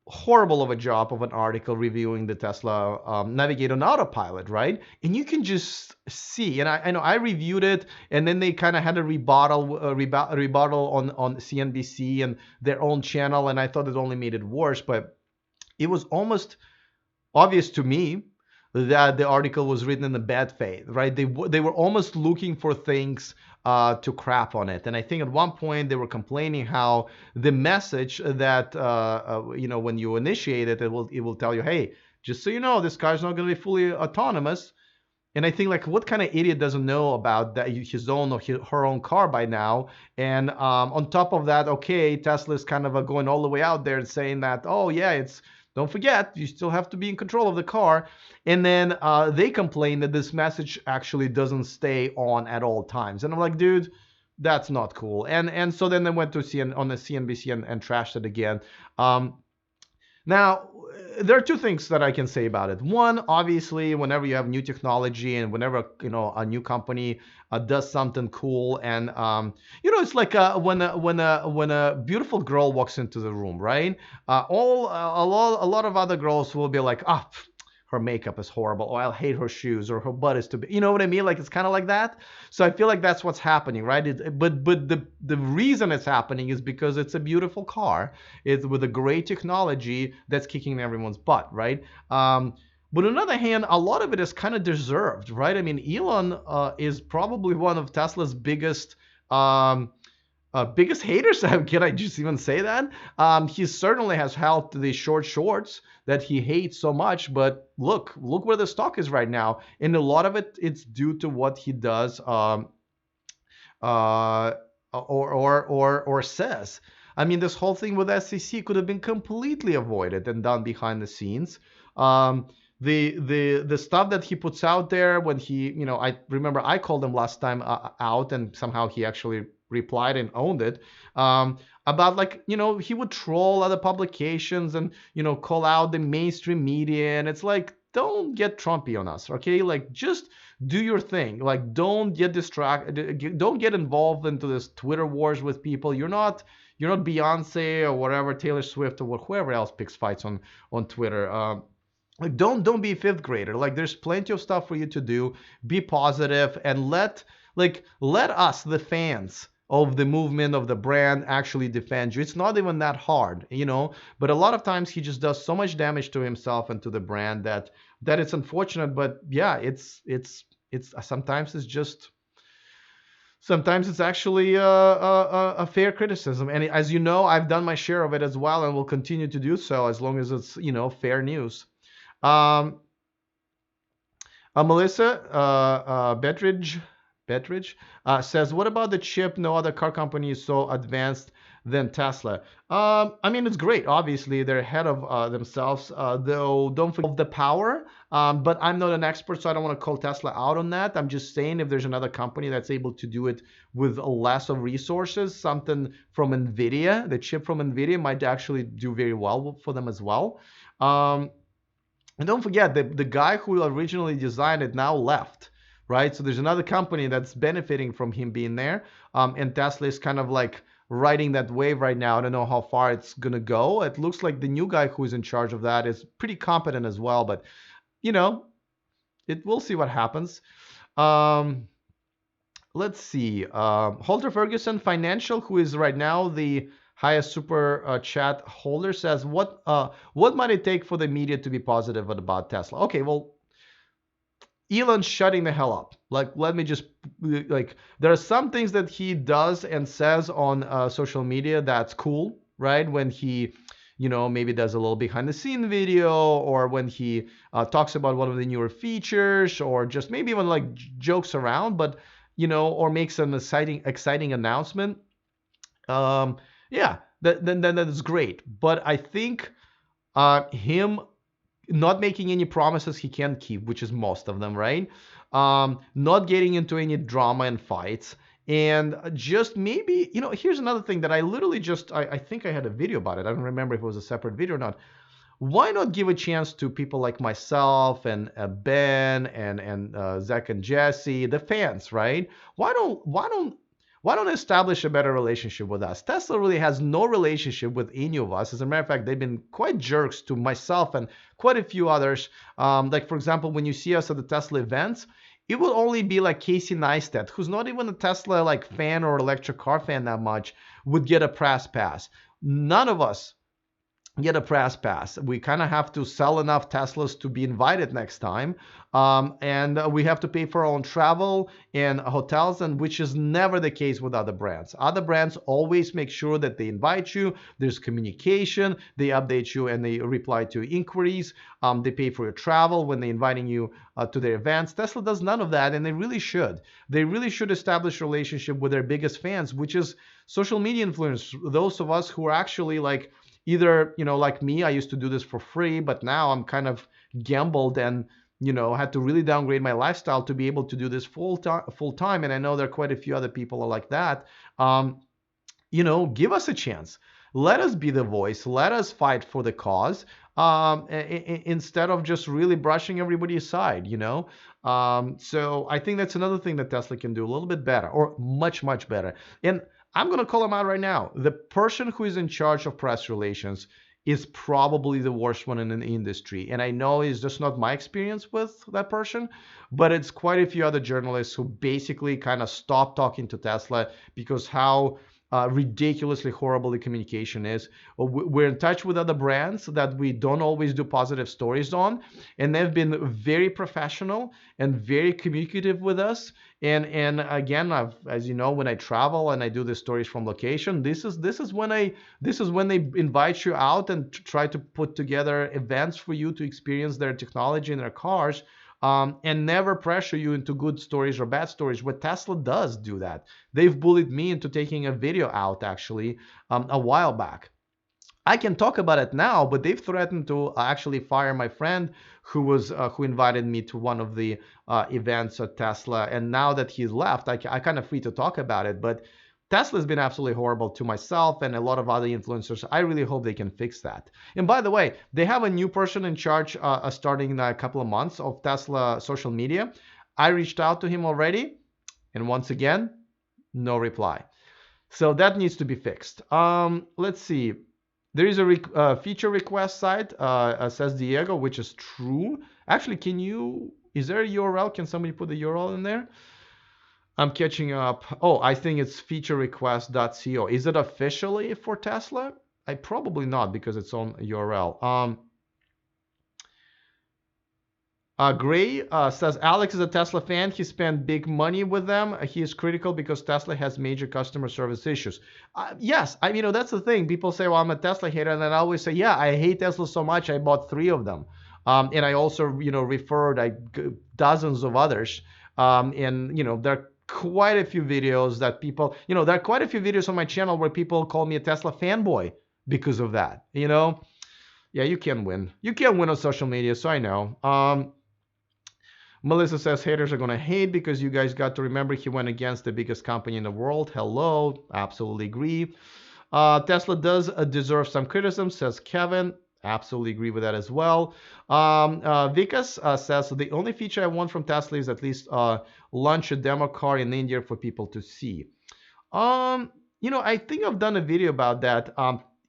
horrible of a job of an article reviewing the Tesla Navigate on Autopilot, right? And you can just see, and I know I reviewed it, and then they kind of had a rebuttal on CNBC and their own channel, and I thought it only made it worse, but it was almost obvious to me that the article was written in a bad faith, right? They were almost looking for things to crap on it. And I think at one point they were complaining how the message that when you initiate it, it will tell you, hey, just so you know, this car's not going to be fully autonomous. And I think, like, what kind of idiot doesn't know about that his own or her own car by now? And on top of that, okay, Tesla is kind of going all the way out there and saying that, oh yeah, it's, don't forget, you still have to be in control of the car. And then they complain that this message actually doesn't stay on at all times. And I'm like, dude, that's not cool. And so then they went to on the CNBC and trashed it again. Now, there are two things that I can say about it. One, obviously, whenever you have new technology and whenever a new company does something cool, and it's like when a beautiful girl walks into the room, right? A lot of other girls will be like, ah. Her makeup is horrible, or I'll hate her shoes, or her butt is too big. You know what I mean? Like, it's kind of like that. So I feel like that's what's happening, right? But the reason it's happening is because it's a beautiful car. It's with a great technology that's kicking everyone's butt, right? But on the other hand, a lot of it is kind of deserved, right? I mean, Elon is probably one of Tesla's biggest haters. Can I just even say that? He certainly has helped the shorts that he hates so much. But look where the stock is right now, and a lot of it's due to what he does or says. I mean, this whole thing with SEC could have been completely avoided and done behind the scenes. The stuff that he puts out there when he, I remember I called him last time out, and somehow he actually replied and owned it, about, like, he would troll other publications and call out the mainstream media, and it's like, don't get Trumpy on us, okay? Like, just do your thing. Like, don't get distracted, don't get involved into this Twitter wars with people. You're not Beyonce or whatever, Taylor Swift or whoever else picks fights on Twitter. Like, don't be a fifth grader. Like, there's plenty of stuff for you to do. Be positive and let us, the fans of the movement, of the brand, actually defend you. It's not even that hard, but a lot of times he just does so much damage to himself and to the brand that it's unfortunate. But yeah, it's sometimes it's actually a fair criticism. And as you know, I've done my share of it as well, and will continue to do so as long as it's fair news. Melissa Bettridge says, what about the chip? No other car company is so advanced than Tesla. I mean, it's great. Obviously, they're ahead of themselves, though don't forget the power. But I'm not an expert, so I don't want to call Tesla out on that. I'm just saying, if there's another company that's able to do it with less of resources, something from NVIDIA, the chip from NVIDIA might actually do very well for them as well. And don't forget, the guy who originally designed it now left, right? So there's another company that's benefiting from him being there. And Tesla is kind of like riding that wave right now. I don't know how far it's gonna go. It looks like the new guy who is in charge of that is pretty competent as well, but you know, we'll see what happens. Um, let's see. Holter Ferguson Financial, who is right now the highest super chat holder, says, what might it take for the media to be positive about Tesla? Okay, well, Elon's shutting the hell up. Like, let me just like, there are some things that he does and says on social media that's cool, right? When he, maybe does a little behind the scene video, or when he talks about one of the newer features, or just maybe even like jokes around, but or makes an exciting announcement. Yeah, then that is great. But I think him not making any promises he can't keep, which is most of them, right? Not getting into any drama and fights, and just maybe, here's another thing that I literally just, I think I had a video about it. I don't remember if it was a separate video or not. Why not give a chance to people like myself and Ben and Zach and Jesse, the fans, right? Why don't establish a better relationship with us? Tesla really has no relationship with any of us. As a matter of fact, they've been quite jerks to myself and quite a few others. Like, for example, when you see us at the Tesla events, it will only be like Casey Neistat, who's not even a Tesla like fan or electric car fan that much, would get a press pass. None of us get a press pass. We kind of have to sell enough Teslas to be invited next time. And we have to pay for our own travel and hotels, and which is never the case with other brands. Other brands always make sure that they invite you, there's communication, they update you, and they reply to inquiries. They pay for your travel when they're inviting you to their events. Tesla does none of that, and they really should. They really should establish a relationship with their biggest fans, which is social media influencers, those of us who are actually like, either, like me, I used to do this for free, but now I'm kind of gambled and, had to really downgrade my lifestyle to be able to do this full time. And I know there are quite a few other people like that. Give us a chance. Let us be the voice. Let us fight for the cause, instead of just really brushing everybody aside, So I think that's another thing that Tesla can do a little bit better, or much, much better. And I'm going to call him out right now. The person who is in charge of press relations is probably the worst one in the industry. And I know it's just not my experience with that person, but it's quite a few other journalists who basically kind of stopped talking to Tesla because how ridiculously horrible the communication is. We're in touch with other brands that we don't always do positive stories on, and they've been very professional and very communicative with us. And again, as you know, when I travel and I do the stories from location, this is when they invite you out and try to put together events for you to experience their technology in their cars. And never pressure you into good stories or bad stories. What Tesla does do that. They've bullied me into taking a video out actually a while back. I can talk about it now, but they've threatened to actually fire my friend who invited me to one of the events at Tesla. And now that he's left, I kind of free to talk about it. But Tesla's been absolutely horrible to myself and a lot of other influencers. I really hope they can fix that. And by the way, they have a new person in charge starting in a couple of months of Tesla social media. I reached out to him already, and once again, no reply. So that needs to be fixed. Let's see. There is a feature request site, says Diego, which is true. Actually, is there a URL? Can somebody put the URL in there? I'm catching up. Oh, I think it's featurerequest.co. Is it officially for Tesla? I probably not because it's on URL. Gray says Alex is a Tesla fan. He spent big money with them. He is critical because Tesla has major customer service issues. Yes, that's the thing. People say, "Well, I'm a Tesla hater," and then I always say, "Yeah, I hate Tesla so much. I bought 3 of them." And I also, referred dozens of others. And there are quite a few videos that people, there are quite a few videos on my channel where people call me a Tesla fanboy because of that. Yeah, you can win. You can win on social media, so I know. Melissa says haters are going to hate because you guys got to remember he went against the biggest company in the world. Hello, absolutely agree. Tesla does deserve some criticism, says Kevin. Absolutely agree with that as well. Vikas says the only feature I want from Tesla is at least launch a demo car in India for people to see. I think I've done a video about that.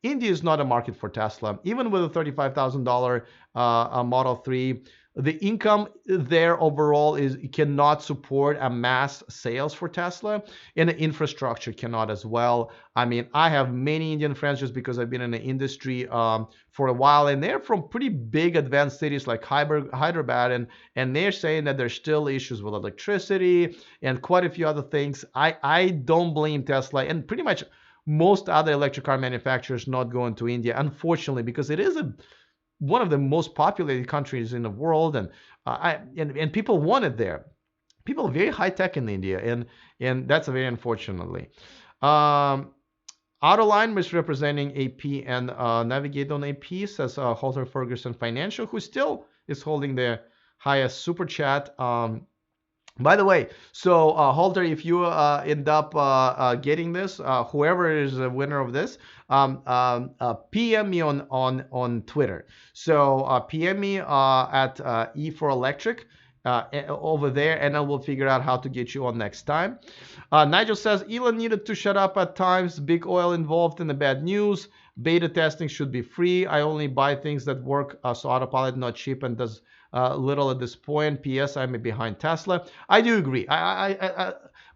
India is not a market for Tesla. Even with a $35,000 Model 3, the income there overall is cannot support a mass sales for Tesla, and the infrastructure cannot as well. I mean, I have many Indian friends just because I've been in the industry for a while, and they're from pretty big advanced cities like Hyderabad, and they're saying that there's still issues with electricity and quite a few other things. I don't blame Tesla and pretty much most other electric car manufacturers not going to India, unfortunately, because it is one of the most populated countries in the world, and people want it there. People are very high tech in India, and that's very unfortunately. Um, Autoline misrepresenting AP and Navigate on AP, says Halter Ferguson Financial, who still is holding the highest super chat. By the way, so Halter, if you end up getting this, whoever is the winner of this, PM me on Twitter. So PM me at E4Electric over there, and I will figure out how to get you on next time. Nigel says Elon needed to shut up at times. Big oil involved in the bad news. Beta testing should be free. I only buy things that work, so autopilot not cheap and does little at this point. PS, I'm behind Tesla. I do agree.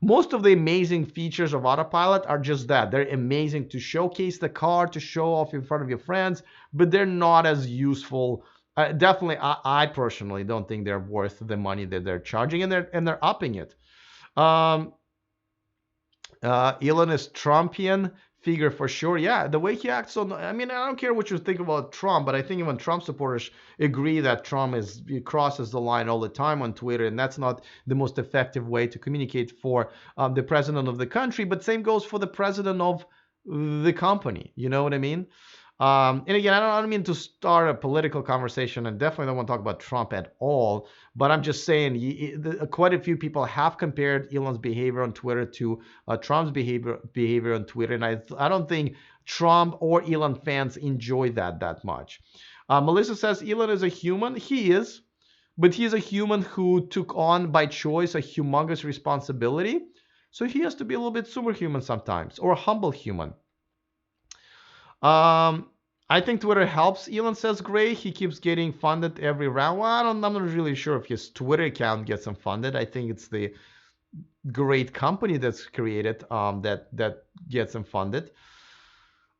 Most of the amazing features of autopilot are just that. They're amazing to showcase the car, to show off in front of your friends, but they're not as useful. Definitely, I personally don't think they're worth the money that they're charging, and they're upping it. Um, Elon is Trumpian figure for sure. Yeah, the way he acts on. I mean, I don't care what you think about Trump, but I think even Trump supporters agree that Trump crosses the line all the time on Twitter, and that's not the most effective way to communicate for the president of the country. But same goes for the president of the company. You know what I mean? And again, I don't mean to start a political conversation, and definitely don't want to talk about Trump at all. But I'm just saying, quite a few people have compared Elon's behavior on Twitter to Trump's behavior on Twitter, and I don't think Trump or Elon fans enjoy that much. Melissa says Elon is a human. He is, but he is a human who took on by choice a humongous responsibility. So he has to be a little bit superhuman sometimes, or a humble human. Um, I think Twitter helps. Elon says Gray. He keeps getting funded every round. Well, I'm not really sure if his Twitter account gets him funded. I think it's the great company that's created that gets him funded.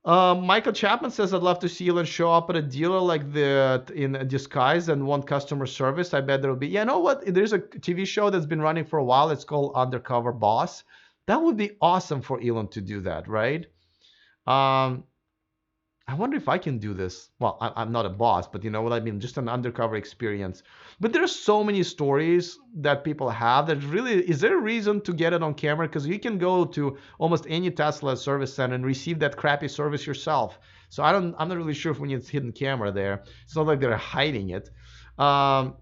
Michael Chapman says I'd love to see Elon show up at a dealer like the in a disguise and want customer service. I bet there'll be. Yeah, you know what? There's a TV show that's been running for a while. It's called Undercover Boss. That would be awesome for Elon to do that, right? Um, I wonder if I can do this. Well, I'm not a boss, but you know what I mean? Just an undercover experience. But there's so many stories that people have that really, is there a reason to get it on camera? Because you can go to almost any Tesla service center and receive that crappy service yourself. So I'm not really sure if we need hidden camera there. It's not like they're hiding it. Um,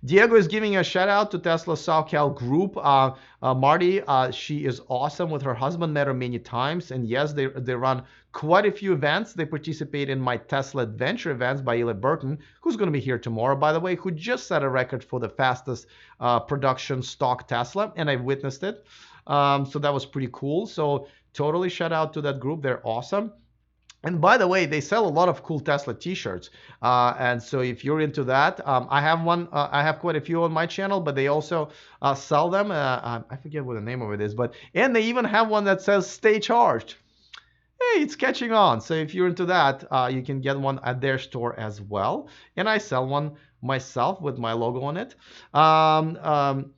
Diego is giving a shout out to Tesla SoCal Group. Marty, she is awesome with her husband. Met her many times, and yes, they run quite a few events. They participate in my Tesla Adventure events by Eli Burton, who's going to be here tomorrow, by the way, who just set a record for the fastest production stock Tesla, and I witnessed it. So that was pretty cool. So totally shout out to that group. They're awesome. And by the way, they sell a lot of cool Tesla T-shirts, and so if you're into that, I have one. I have quite a few on my channel, but they also sell them. I forget what the name of it is, but and they even have one that says "Stay Charged." Hey, it's catching on. So if you're into that, you can get one at their store as well. And I sell one myself with my logo on it. Kajetan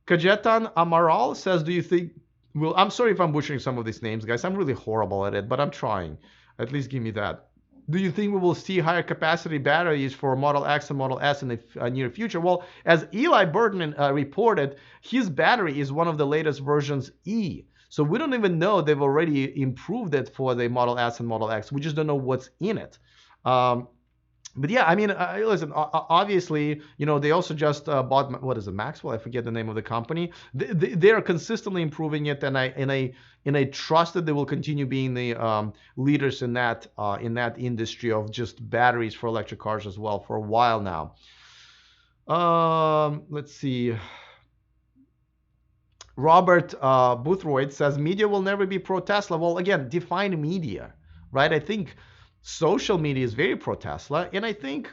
Amaral says, "Do you think?" Well, I'm sorry if I'm butchering some of these names, guys. I'm really horrible at it, but I'm trying. At least give me that. Do you think we will see higher capacity batteries for Model X and Model S in the near future? Well, as Eli Burton reported, his battery is one of the latest versions E. So we don't even know they've already improved it for the Model S and Model X. We just don't know what's in it. Um, but yeah, I mean, listen. Obviously, they also just bought, what is it, Maxwell? I forget the name of the company. They are consistently improving it, and I trust that they will continue being the leaders in that industry of just batteries for electric cars as well for a while now. Let's see. Robert Boothroyd says media will never be pro Tesla. Well, again, define media, right? I think social media is very pro Tesla, and I think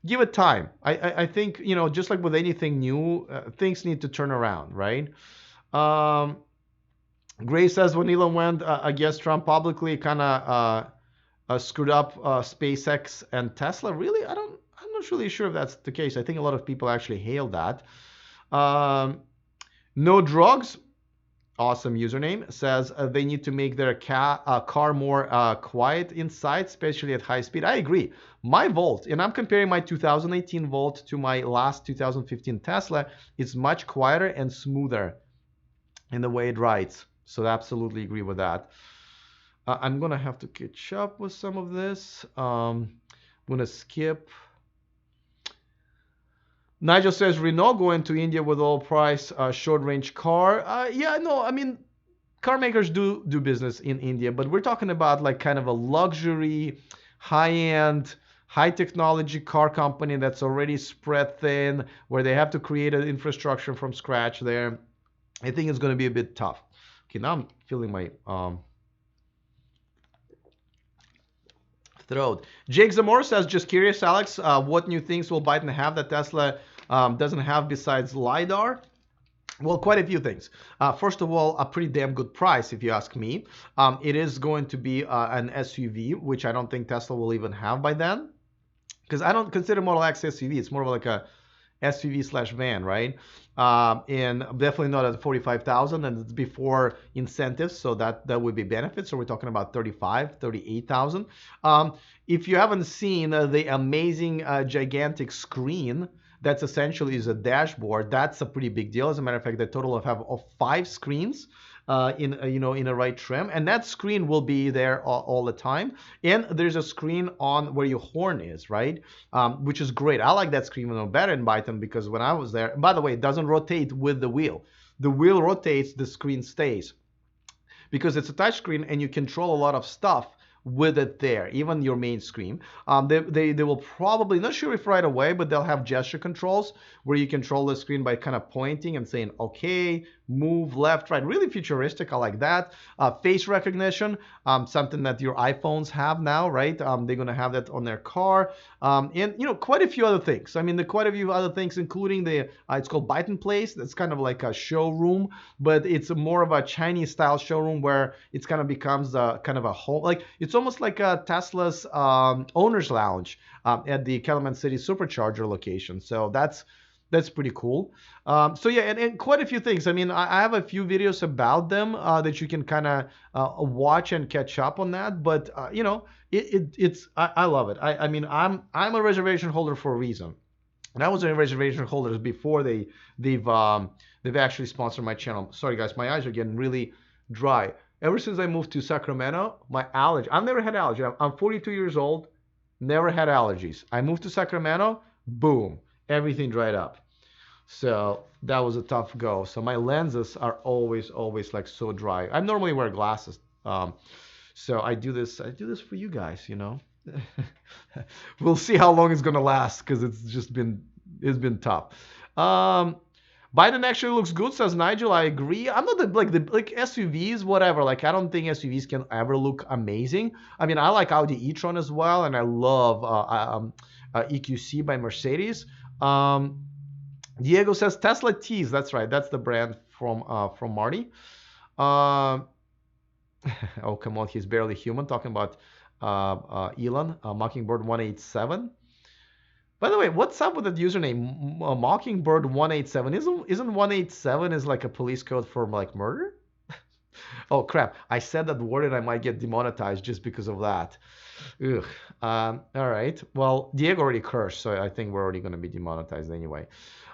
give it time. I think just like with anything new, things need to turn around, right? Um, Gray says when Elon went against Trump publicly, kind of screwed up SpaceX and Tesla. Really, I'm not really sure if that's the case. I think a lot of people actually hail that. Um, no drugs. Awesome username says they need to make their car more quiet inside, especially at high speed. I agree. My Volt, and I'm comparing my 2018 Volt to my last 2015 Tesla, is much quieter and smoother in the way it rides. So I absolutely agree with that. I'm gonna have to catch up with some of this. I'm gonna skip. Nigel says Renault going to India with all price short range car. Yeah, no, I mean car makers do business in India, but we're talking about like kind of a luxury, high-end, high technology car company that's already spread thin, where they have to create an infrastructure from scratch there. I think it's going to be a bit tough. Okay, now I'm feeling my throat. Jake Zamora says, just curious, Alex, what new things will Biden have that Tesla doesn't have besides LiDAR? Well, quite a few things. First of all, a pretty damn good price, if you ask me. It is going to be an SUV, which I don't think Tesla will even have by then, because I don't consider Model X SUV. It's more of like a SUV slash van, right? And definitely not at 45,000, and it's before incentives, so that would be benefits. So we're talking about 35, 38,000. If you haven't seen the amazing gigantic screen that's essentially is a dashboard, that's a pretty big deal. As a matter of fact, the total of 5 screens in a right trim, and that screen will be there all the time. And there's a screen on where your horn is, right? Which is great. I like that screen better in Byton because when I was there, by the way, it doesn't rotate with the wheel. The wheel rotates, the screen stays because it's a touch screen and you control a lot of stuff with it there, even your main screen. They will probably, not sure if right away, but they'll have gesture controls where you control the screen by kind of pointing and saying, okay, move left, right. Really futuristic. I like that. Face recognition, something that your iPhones have now, right? They're going to have that on their car. And, quite a few other things. I mean, quite a few other things, including it's called Byton Place. That's kind of like a showroom, but it's more of a Chinese style showroom where it's kind of becomes kind of a home. Like it's almost like a Tesla's owner's lounge at the Calumet City Supercharger location. So that's pretty cool. So yeah, and quite a few things. I mean, I have a few videos about them that you can kind of watch and catch up on that. But I love it. I mean, I'm a reservation holder for a reason, and I was a reservation holder before they've actually sponsored my channel. Sorry guys, my eyes are getting really dry. Ever since I moved to Sacramento, my allergy. I've never had allergy. I'm 42 years old, never had allergies. I moved to Sacramento, boom, everything dried up. So that was a tough go. So my lenses are always like so dry. I normally wear glasses. So I do this for you guys. We'll see how long it's gonna last because it's been tough. Biden actually looks good, says Nigel. I agree. I'm not like SUVs, whatever. Like I don't think SUVs can ever look amazing. I mean, I like Audi e-tron as well, and I love EQC by Mercedes. Diego says Tesla Tees. That's right. That's the brand from Marty. Oh come on, he's barely human. Talking about Elon Mockingbird 187. By the way, what's up with that username Mockingbird 187? Isn't 187 is like a police code for like murder? Oh crap! I said that word and I might get demonetized just because of that. Ugh. All right. Well, Diego already cursed, so I think we're already going to be demonetized anyway.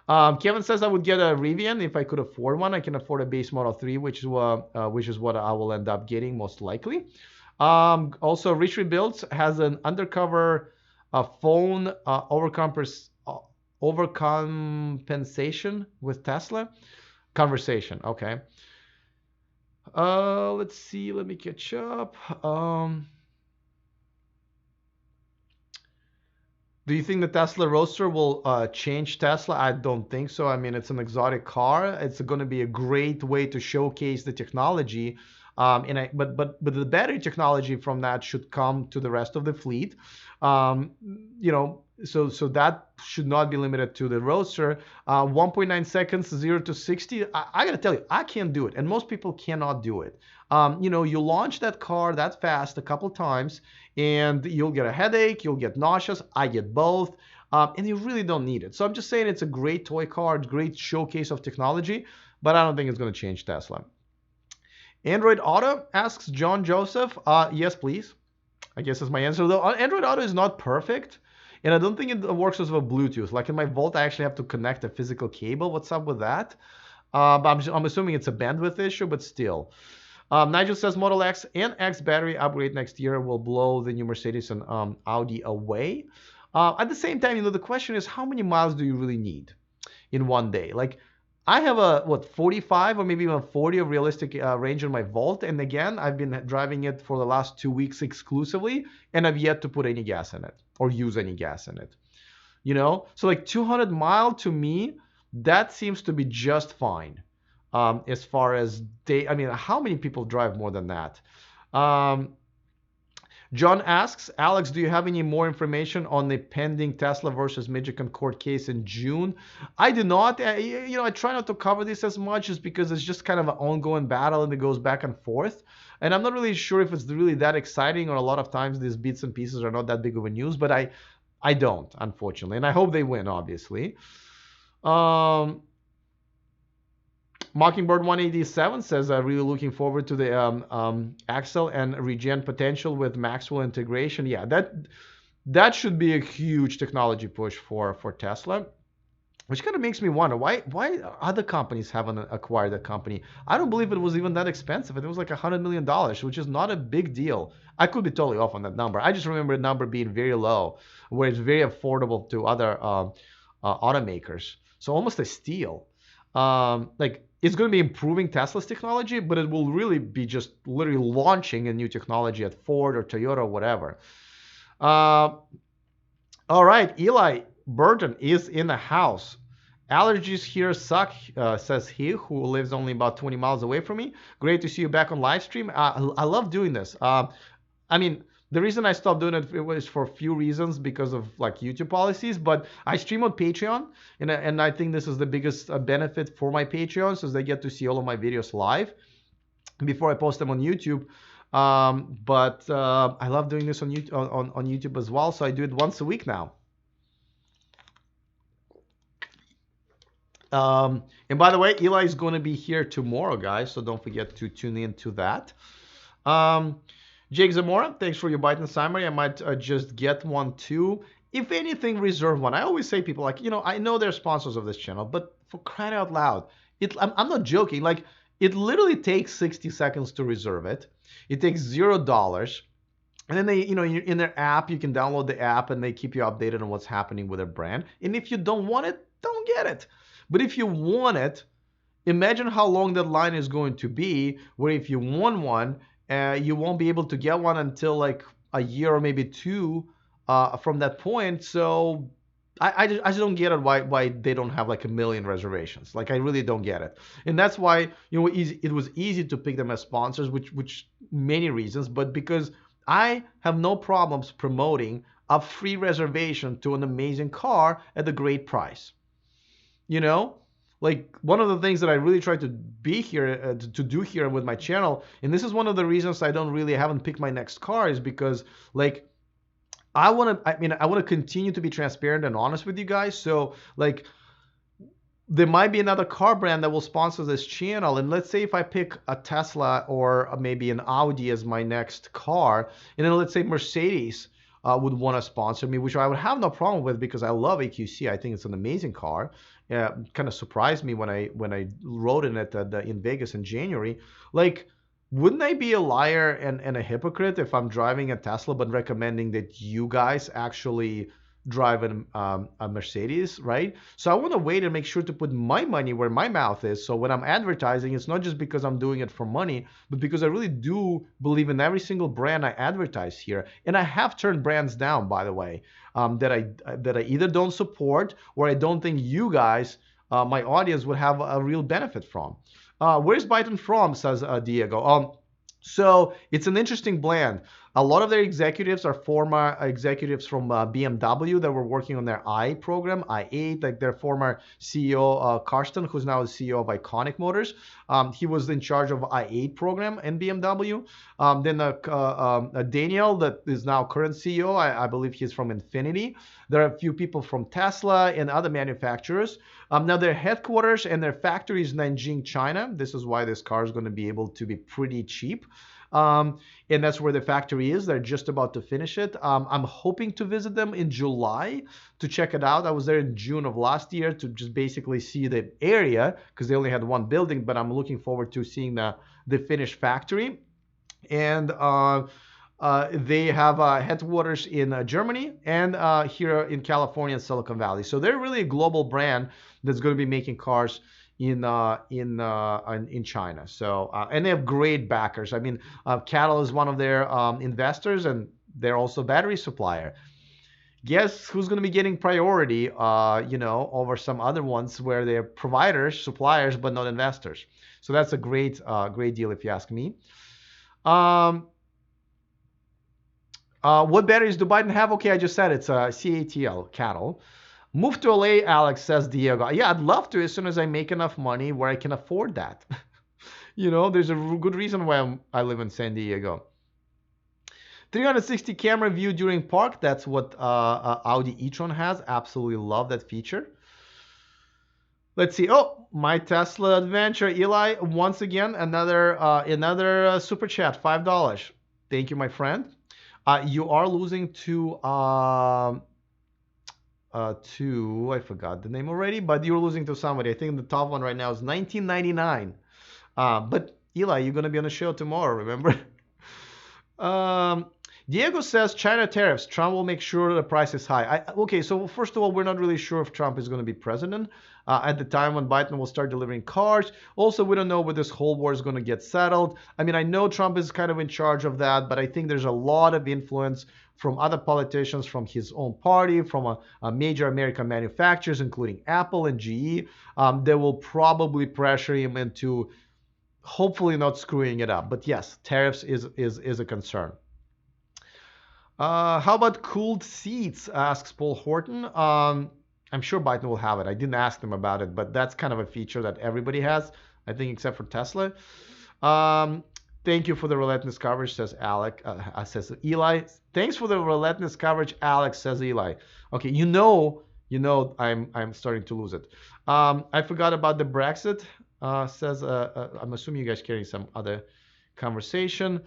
Kevin says I would get a Rivian if I could afford one. I can afford a base Model 3, which is what I will end up getting most likely. Also, Rich Rebuilds has an undercover phone overcompensation with Tesla. Conversation. Okay. Let's see. Let me catch up. Do you think the Tesla Roadster will change Tesla? I don't think so. I mean, it's an exotic car. It's going to be a great way to showcase the technology. But the battery technology from that should come to the rest of the fleet. Um, so that should not be limited to the Roadster. 1.9 seconds, 0 to 60. I gotta tell you, I can't do it, and most people cannot do it. You launch that car that fast a couple times, and you'll get a headache, you'll get nauseous. I get both, and you really don't need it. So I'm just saying it's a great toy car, great showcase of technology, but I don't think it's going to change Tesla. Android Auto asks John Joseph. Yes, please. I guess that's my answer. Though Android Auto is not perfect, and I don't think it works with Bluetooth. Like in my Volt, I actually have to connect a physical cable. What's up with that? But I'm assuming it's a bandwidth issue, but still. Nigel says Model X and X battery upgrade next year will blow the new Mercedes and Audi away. At the same time, the question is how many miles do you really need in one day? Like I have a 45 or maybe even 40 of realistic range on my Volt, and again, I've been driving it for the last 2 weeks exclusively, and I've yet to put any gas in it or use any gas in it. So like 200 mile to me, that seems to be just fine. As far as I mean, how many people drive more than that? Um, John asks, Alex, do you have any more information on the pending Tesla versus Michigan court case in June? I do not. I try not to cover this as much just because it's just kind of an ongoing battle and it goes back and forth. And I'm not really sure if it's really that exciting, or a lot of times these bits and pieces are not that big of a news, but I don't, unfortunately. And I hope they win, obviously. Mockingbird 187 says, really looking forward to the axle and regen potential with Maxwell integration. Yeah, that should be a huge technology push for Tesla, which kind of makes me wonder why other companies haven't acquired that company. I don't believe it was even that expensive. It was like $100 million, which is not a big deal. I could be totally off on that number. I just remember the number being very low, where it's very affordable to other automakers. So almost a steal. Like it's going to be improving Tesla's technology, but it will really be just literally launching a new technology at Ford or Toyota or whatever. All right, Eli Burton is in the house. Allergies here suck, says he, who lives only about 20 miles away from me. Great to see you back on live stream. I love doing this. I mean, the reason I stopped doing it was for a few reasons because of like YouTube policies, but I stream on Patreon, and I think this is the biggest benefit for my Patreons, is they get to see all of my videos live before I post them on YouTube. But I love doing this on YouTube as well, so I do it once a week now. And by the way, Eli is going to be here tomorrow, guys, so don't forget to tune in to that. Jake Zamora, thanks for your Biden summary. I might just get one too. If anything, reserve one. I always say people like, I know they're sponsors of this channel, but for crying out loud, I'm not joking. Like, it literally takes 60 seconds to reserve it. It takes $0. And then they, in their app, you can download the app and they keep you updated on what's happening with their brand. And if you don't want it, don't get it. But if you want it, imagine how long that line is going to be, where if you want one, you won't be able to get one until like a year or maybe two from that point. So I just don't get it why they don't have like a million reservations. Like I really don't get it. And that's why it was easy to pick them as sponsors, which many reasons, but because I have no problems promoting a free reservation to an amazing car at a great price. Like one of the things that I really try to be here to do here with my channel, and this is one of the reasons I haven't picked my next car, is because like I want to continue to be transparent and honest with you guys. So like there might be another car brand that will sponsor this channel, and let's say if I pick a Tesla or maybe an Audi as my next car, and then let's say Mercedes would want to sponsor me, which I would have no problem with because I love AQC. I think it's an amazing car. Kind of surprised me when I rode in it in Vegas in January. Like, wouldn't I be a liar and a hypocrite if I'm driving a Tesla but recommending that you guys actually driving a Mercedes, right? So I want to wait and make sure to put my money where my mouth is. So when I'm advertising, it's not just because I'm doing it for money, but because I really do believe in every single brand I advertise here. And I have turned brands down, by the way, that I either don't support or I don't think you guys, my audience, would have a real benefit from. Where's Byton from? Says Diego. So it's an interesting blend. A lot of their executives are former executives from BMW that were working on their I program, i8, like their former CEO, Karsten, who's now the CEO of Iconic Motors. He was in charge of i8 program in BMW. Then Daniel, that is now current CEO, I believe he's from Infinity. There are a few people from Tesla and other manufacturers. Now their headquarters and their factory is Nanjing, China. This is why this car is going to be able to be pretty cheap. And that's where the factory is. They're just about to finish it. I'm hoping to visit them in July to check it out. I was there in June of last year to just basically see the area because they only had one building, but I'm looking forward to seeing the finished factory. And they have headquarters in Germany and here in California and Silicon Valley. So they're really a global brand that's going to be making cars in China. So and they have great backers. I mean, Cattle is one of their investors, and they're also a battery supplier. Guess who's going to be getting priority? Over some other ones where they're providers, suppliers, but not investors. So that's a great deal if you ask me. What batteries do Biden have? Okay, I just said it's a CATL, cattle. Move to LA, Alex, says Diego. Yeah, I'd love to as soon as I make enough money where I can afford that. There's a good reason why I live in San Diego. 360 camera view during park. That's what Audi e-tron has. Absolutely love that feature. Let's see. Oh, my Tesla adventure. Eli, once again, another super chat, $5. Thank you, my friend. You are losing to I forgot the name already, but you're losing to somebody. I think the top one right now is 1999. But Eli, you're gonna be on the show tomorrow, remember? Diego says China tariffs. Trump will make sure the price is high. Okay, so first of all, we're not really sure if Trump is going to be president at the time when Biden will start delivering cars. Also, we don't know where this whole war is going to get settled. I mean, I know Trump is kind of in charge of that, but I think there's a lot of influence from other politicians, from his own party, from a major American manufacturers, including Apple and GE, that will probably pressure him into hopefully not screwing it up. But yes, tariffs is a concern. How about cooled seats? Asks Paul Horton. I'm sure Biden will have it. I didn't ask them about it, but that's kind of a feature that everybody has, I think, except for Tesla. Thank you for the relentless coverage, says says Eli. Thanks for the relentless coverage, Alex, says Eli. Okay, I'm starting to lose it. I forgot about the Brexit. Says I'm assuming you guys carrying some other conversation.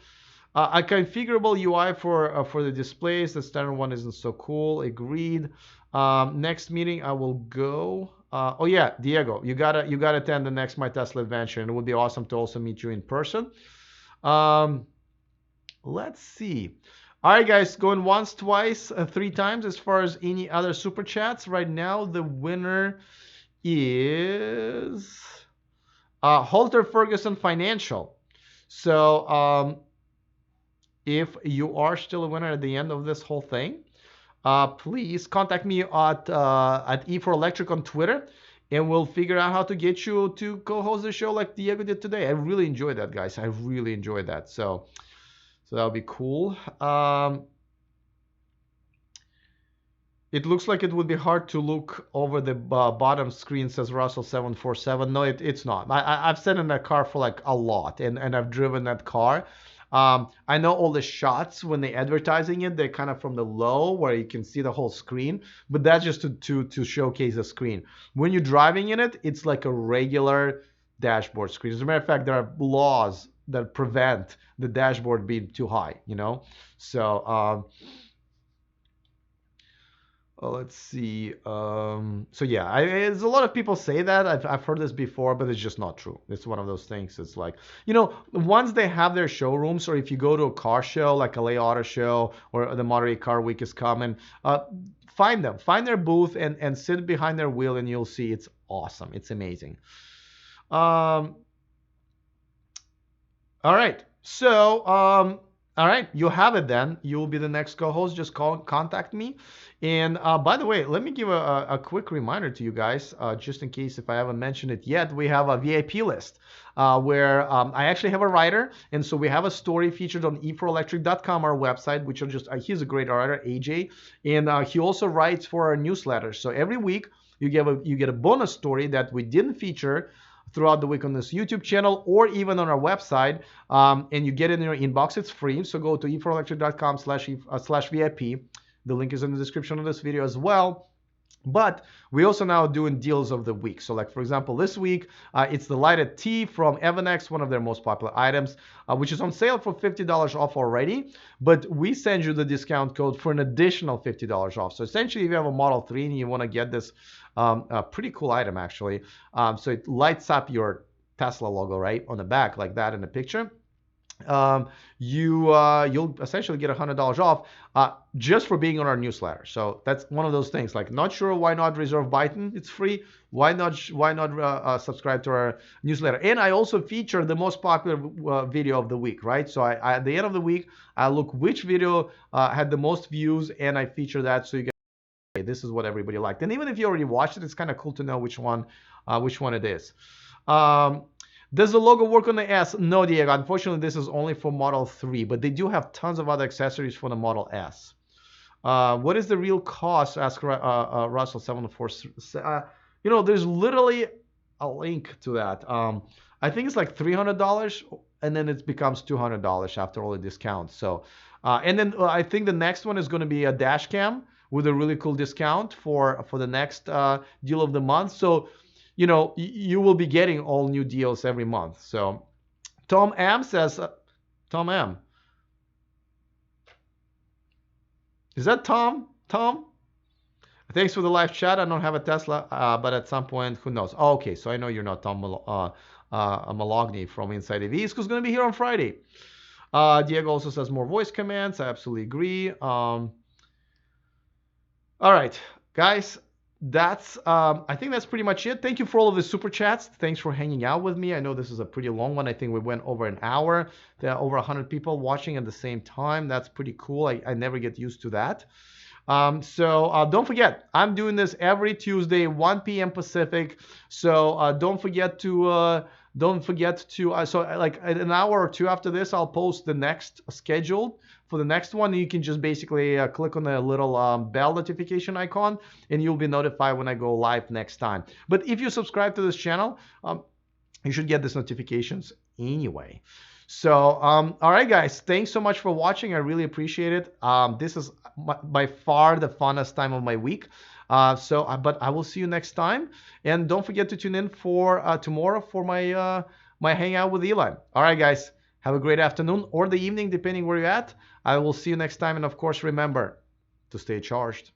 A configurable UI for the displays. The standard one isn't so cool. Agreed. Next meeting I will go. Oh yeah, Diego, you gotta attend the next My Tesla Adventure, and it would be awesome to also meet you in person. Let's see. All right, guys, going once, twice, 3 times as far as any other super chats. Right now, the winner is Halter Ferguson Financial. So if you are still a winner at the end of this whole thing, please contact me at E4Electric on Twitter, and we'll figure out how to get you to co-host the show like Diego did today. I really enjoyed that, guys. I really enjoyed that. So that'll be cool. It looks like it would be hard to look over the bottom screen, says Russell747. No, it's not. I've sat in that car for like a lot, and I've driven that car. I know all the shots when they're advertising it, they're kind of from the low where you can see the whole screen, but that's just to showcase the screen. When you're driving in it, it's like a regular dashboard screen. As a matter of fact, there are laws that prevent the dashboard being too high, So Let's see. So yeah, there's a lot of people say that. I've heard this before, but it's just not true. It's one of those things. It's like, once they have their showrooms, or if you go to a car show like LA Auto Show or the Monterey Car Week is coming, find them, find their booth, and sit behind their wheel, and you'll see it's awesome. It's amazing. Um, all right. So, all right, you have it then. You will be the next co-host. Just contact me. And by the way, let me give a quick reminder to you guys, just in case if I haven't mentioned it yet. We have a VIP list where I actually have a writer, and so we have a story featured on e4electric.com, our website, which are just he's a great writer, AJ, and he also writes for our newsletter. So every week you get a bonus story that we didn't feature throughout the week on this YouTube channel or even on our website, and you get it in your inbox. It's free, so go to e4electric.com/VIP. The link is in the description of this video as well. But we also now doing deals of the week. So like, for example, this week, it's the lighted T from Evanex, one of their most popular items, which is on sale for $50 off already. But we send you the discount code for an additional $50 off. So essentially, if you have a Model 3 and you want to get this a pretty cool item, actually, so it lights up your Tesla logo, right, on the back like that in the picture. You'll essentially get $100 off just for being on our newsletter. So that's one of those things. Like, not sure why not reserve Byton? It's free. Why not subscribe to our newsletter? And I also feature the most popular video of the week, right? So I at the end of the week, I look which video had the most views, and I feature that, so you guys, okay, this is what everybody liked. And even if you already watched it, it's kind of cool to know which one it is. Does the logo work on the S? No, Diego. Unfortunately, this is only for Model 3, but they do have tons of other accessories for the Model S. What is the real cost? Ask Russell 704. There's literally a link to that. I think it's like $300, and then it becomes $200 after all the discounts. So, and then I think the next one is going to be a dash cam with a really cool discount for the next deal of the month. So, you will be getting all new deals every month. So Tom M says, Tom M. Is that Tom? Tom? Thanks for the live chat. I don't have a Tesla, but at some point, who knows? Oh, okay, so I know you're not Tom Malogny from Inside EVs, who's going to be here on Friday. Diego also says more voice commands. I absolutely agree. All right, guys. I think that's pretty much it. Thank you for all of the super chats. Thanks for hanging out with me. I know this is a pretty long one. I think we went over an hour. There are over 100 people watching at the same time. That's pretty cool. I never get used to that. So don't forget, I'm doing this every Tuesday, 1 p.m. Pacific. So don't forget to so like an hour or two after this, I'll post the next schedule for the next one. You can just basically click on the little bell notification icon, and you'll be notified when I go live next time. But if you subscribe to this channel, you should get these notifications anyway. So, all right, guys, thanks so much for watching. I really appreciate it. This is by far the funnest time of my week. But I will see you next time. And don't forget to tune in for tomorrow for my hangout with Elon. All right, guys, have a great afternoon or the evening, depending where you're at. I will see you next time. And of course, remember to stay charged.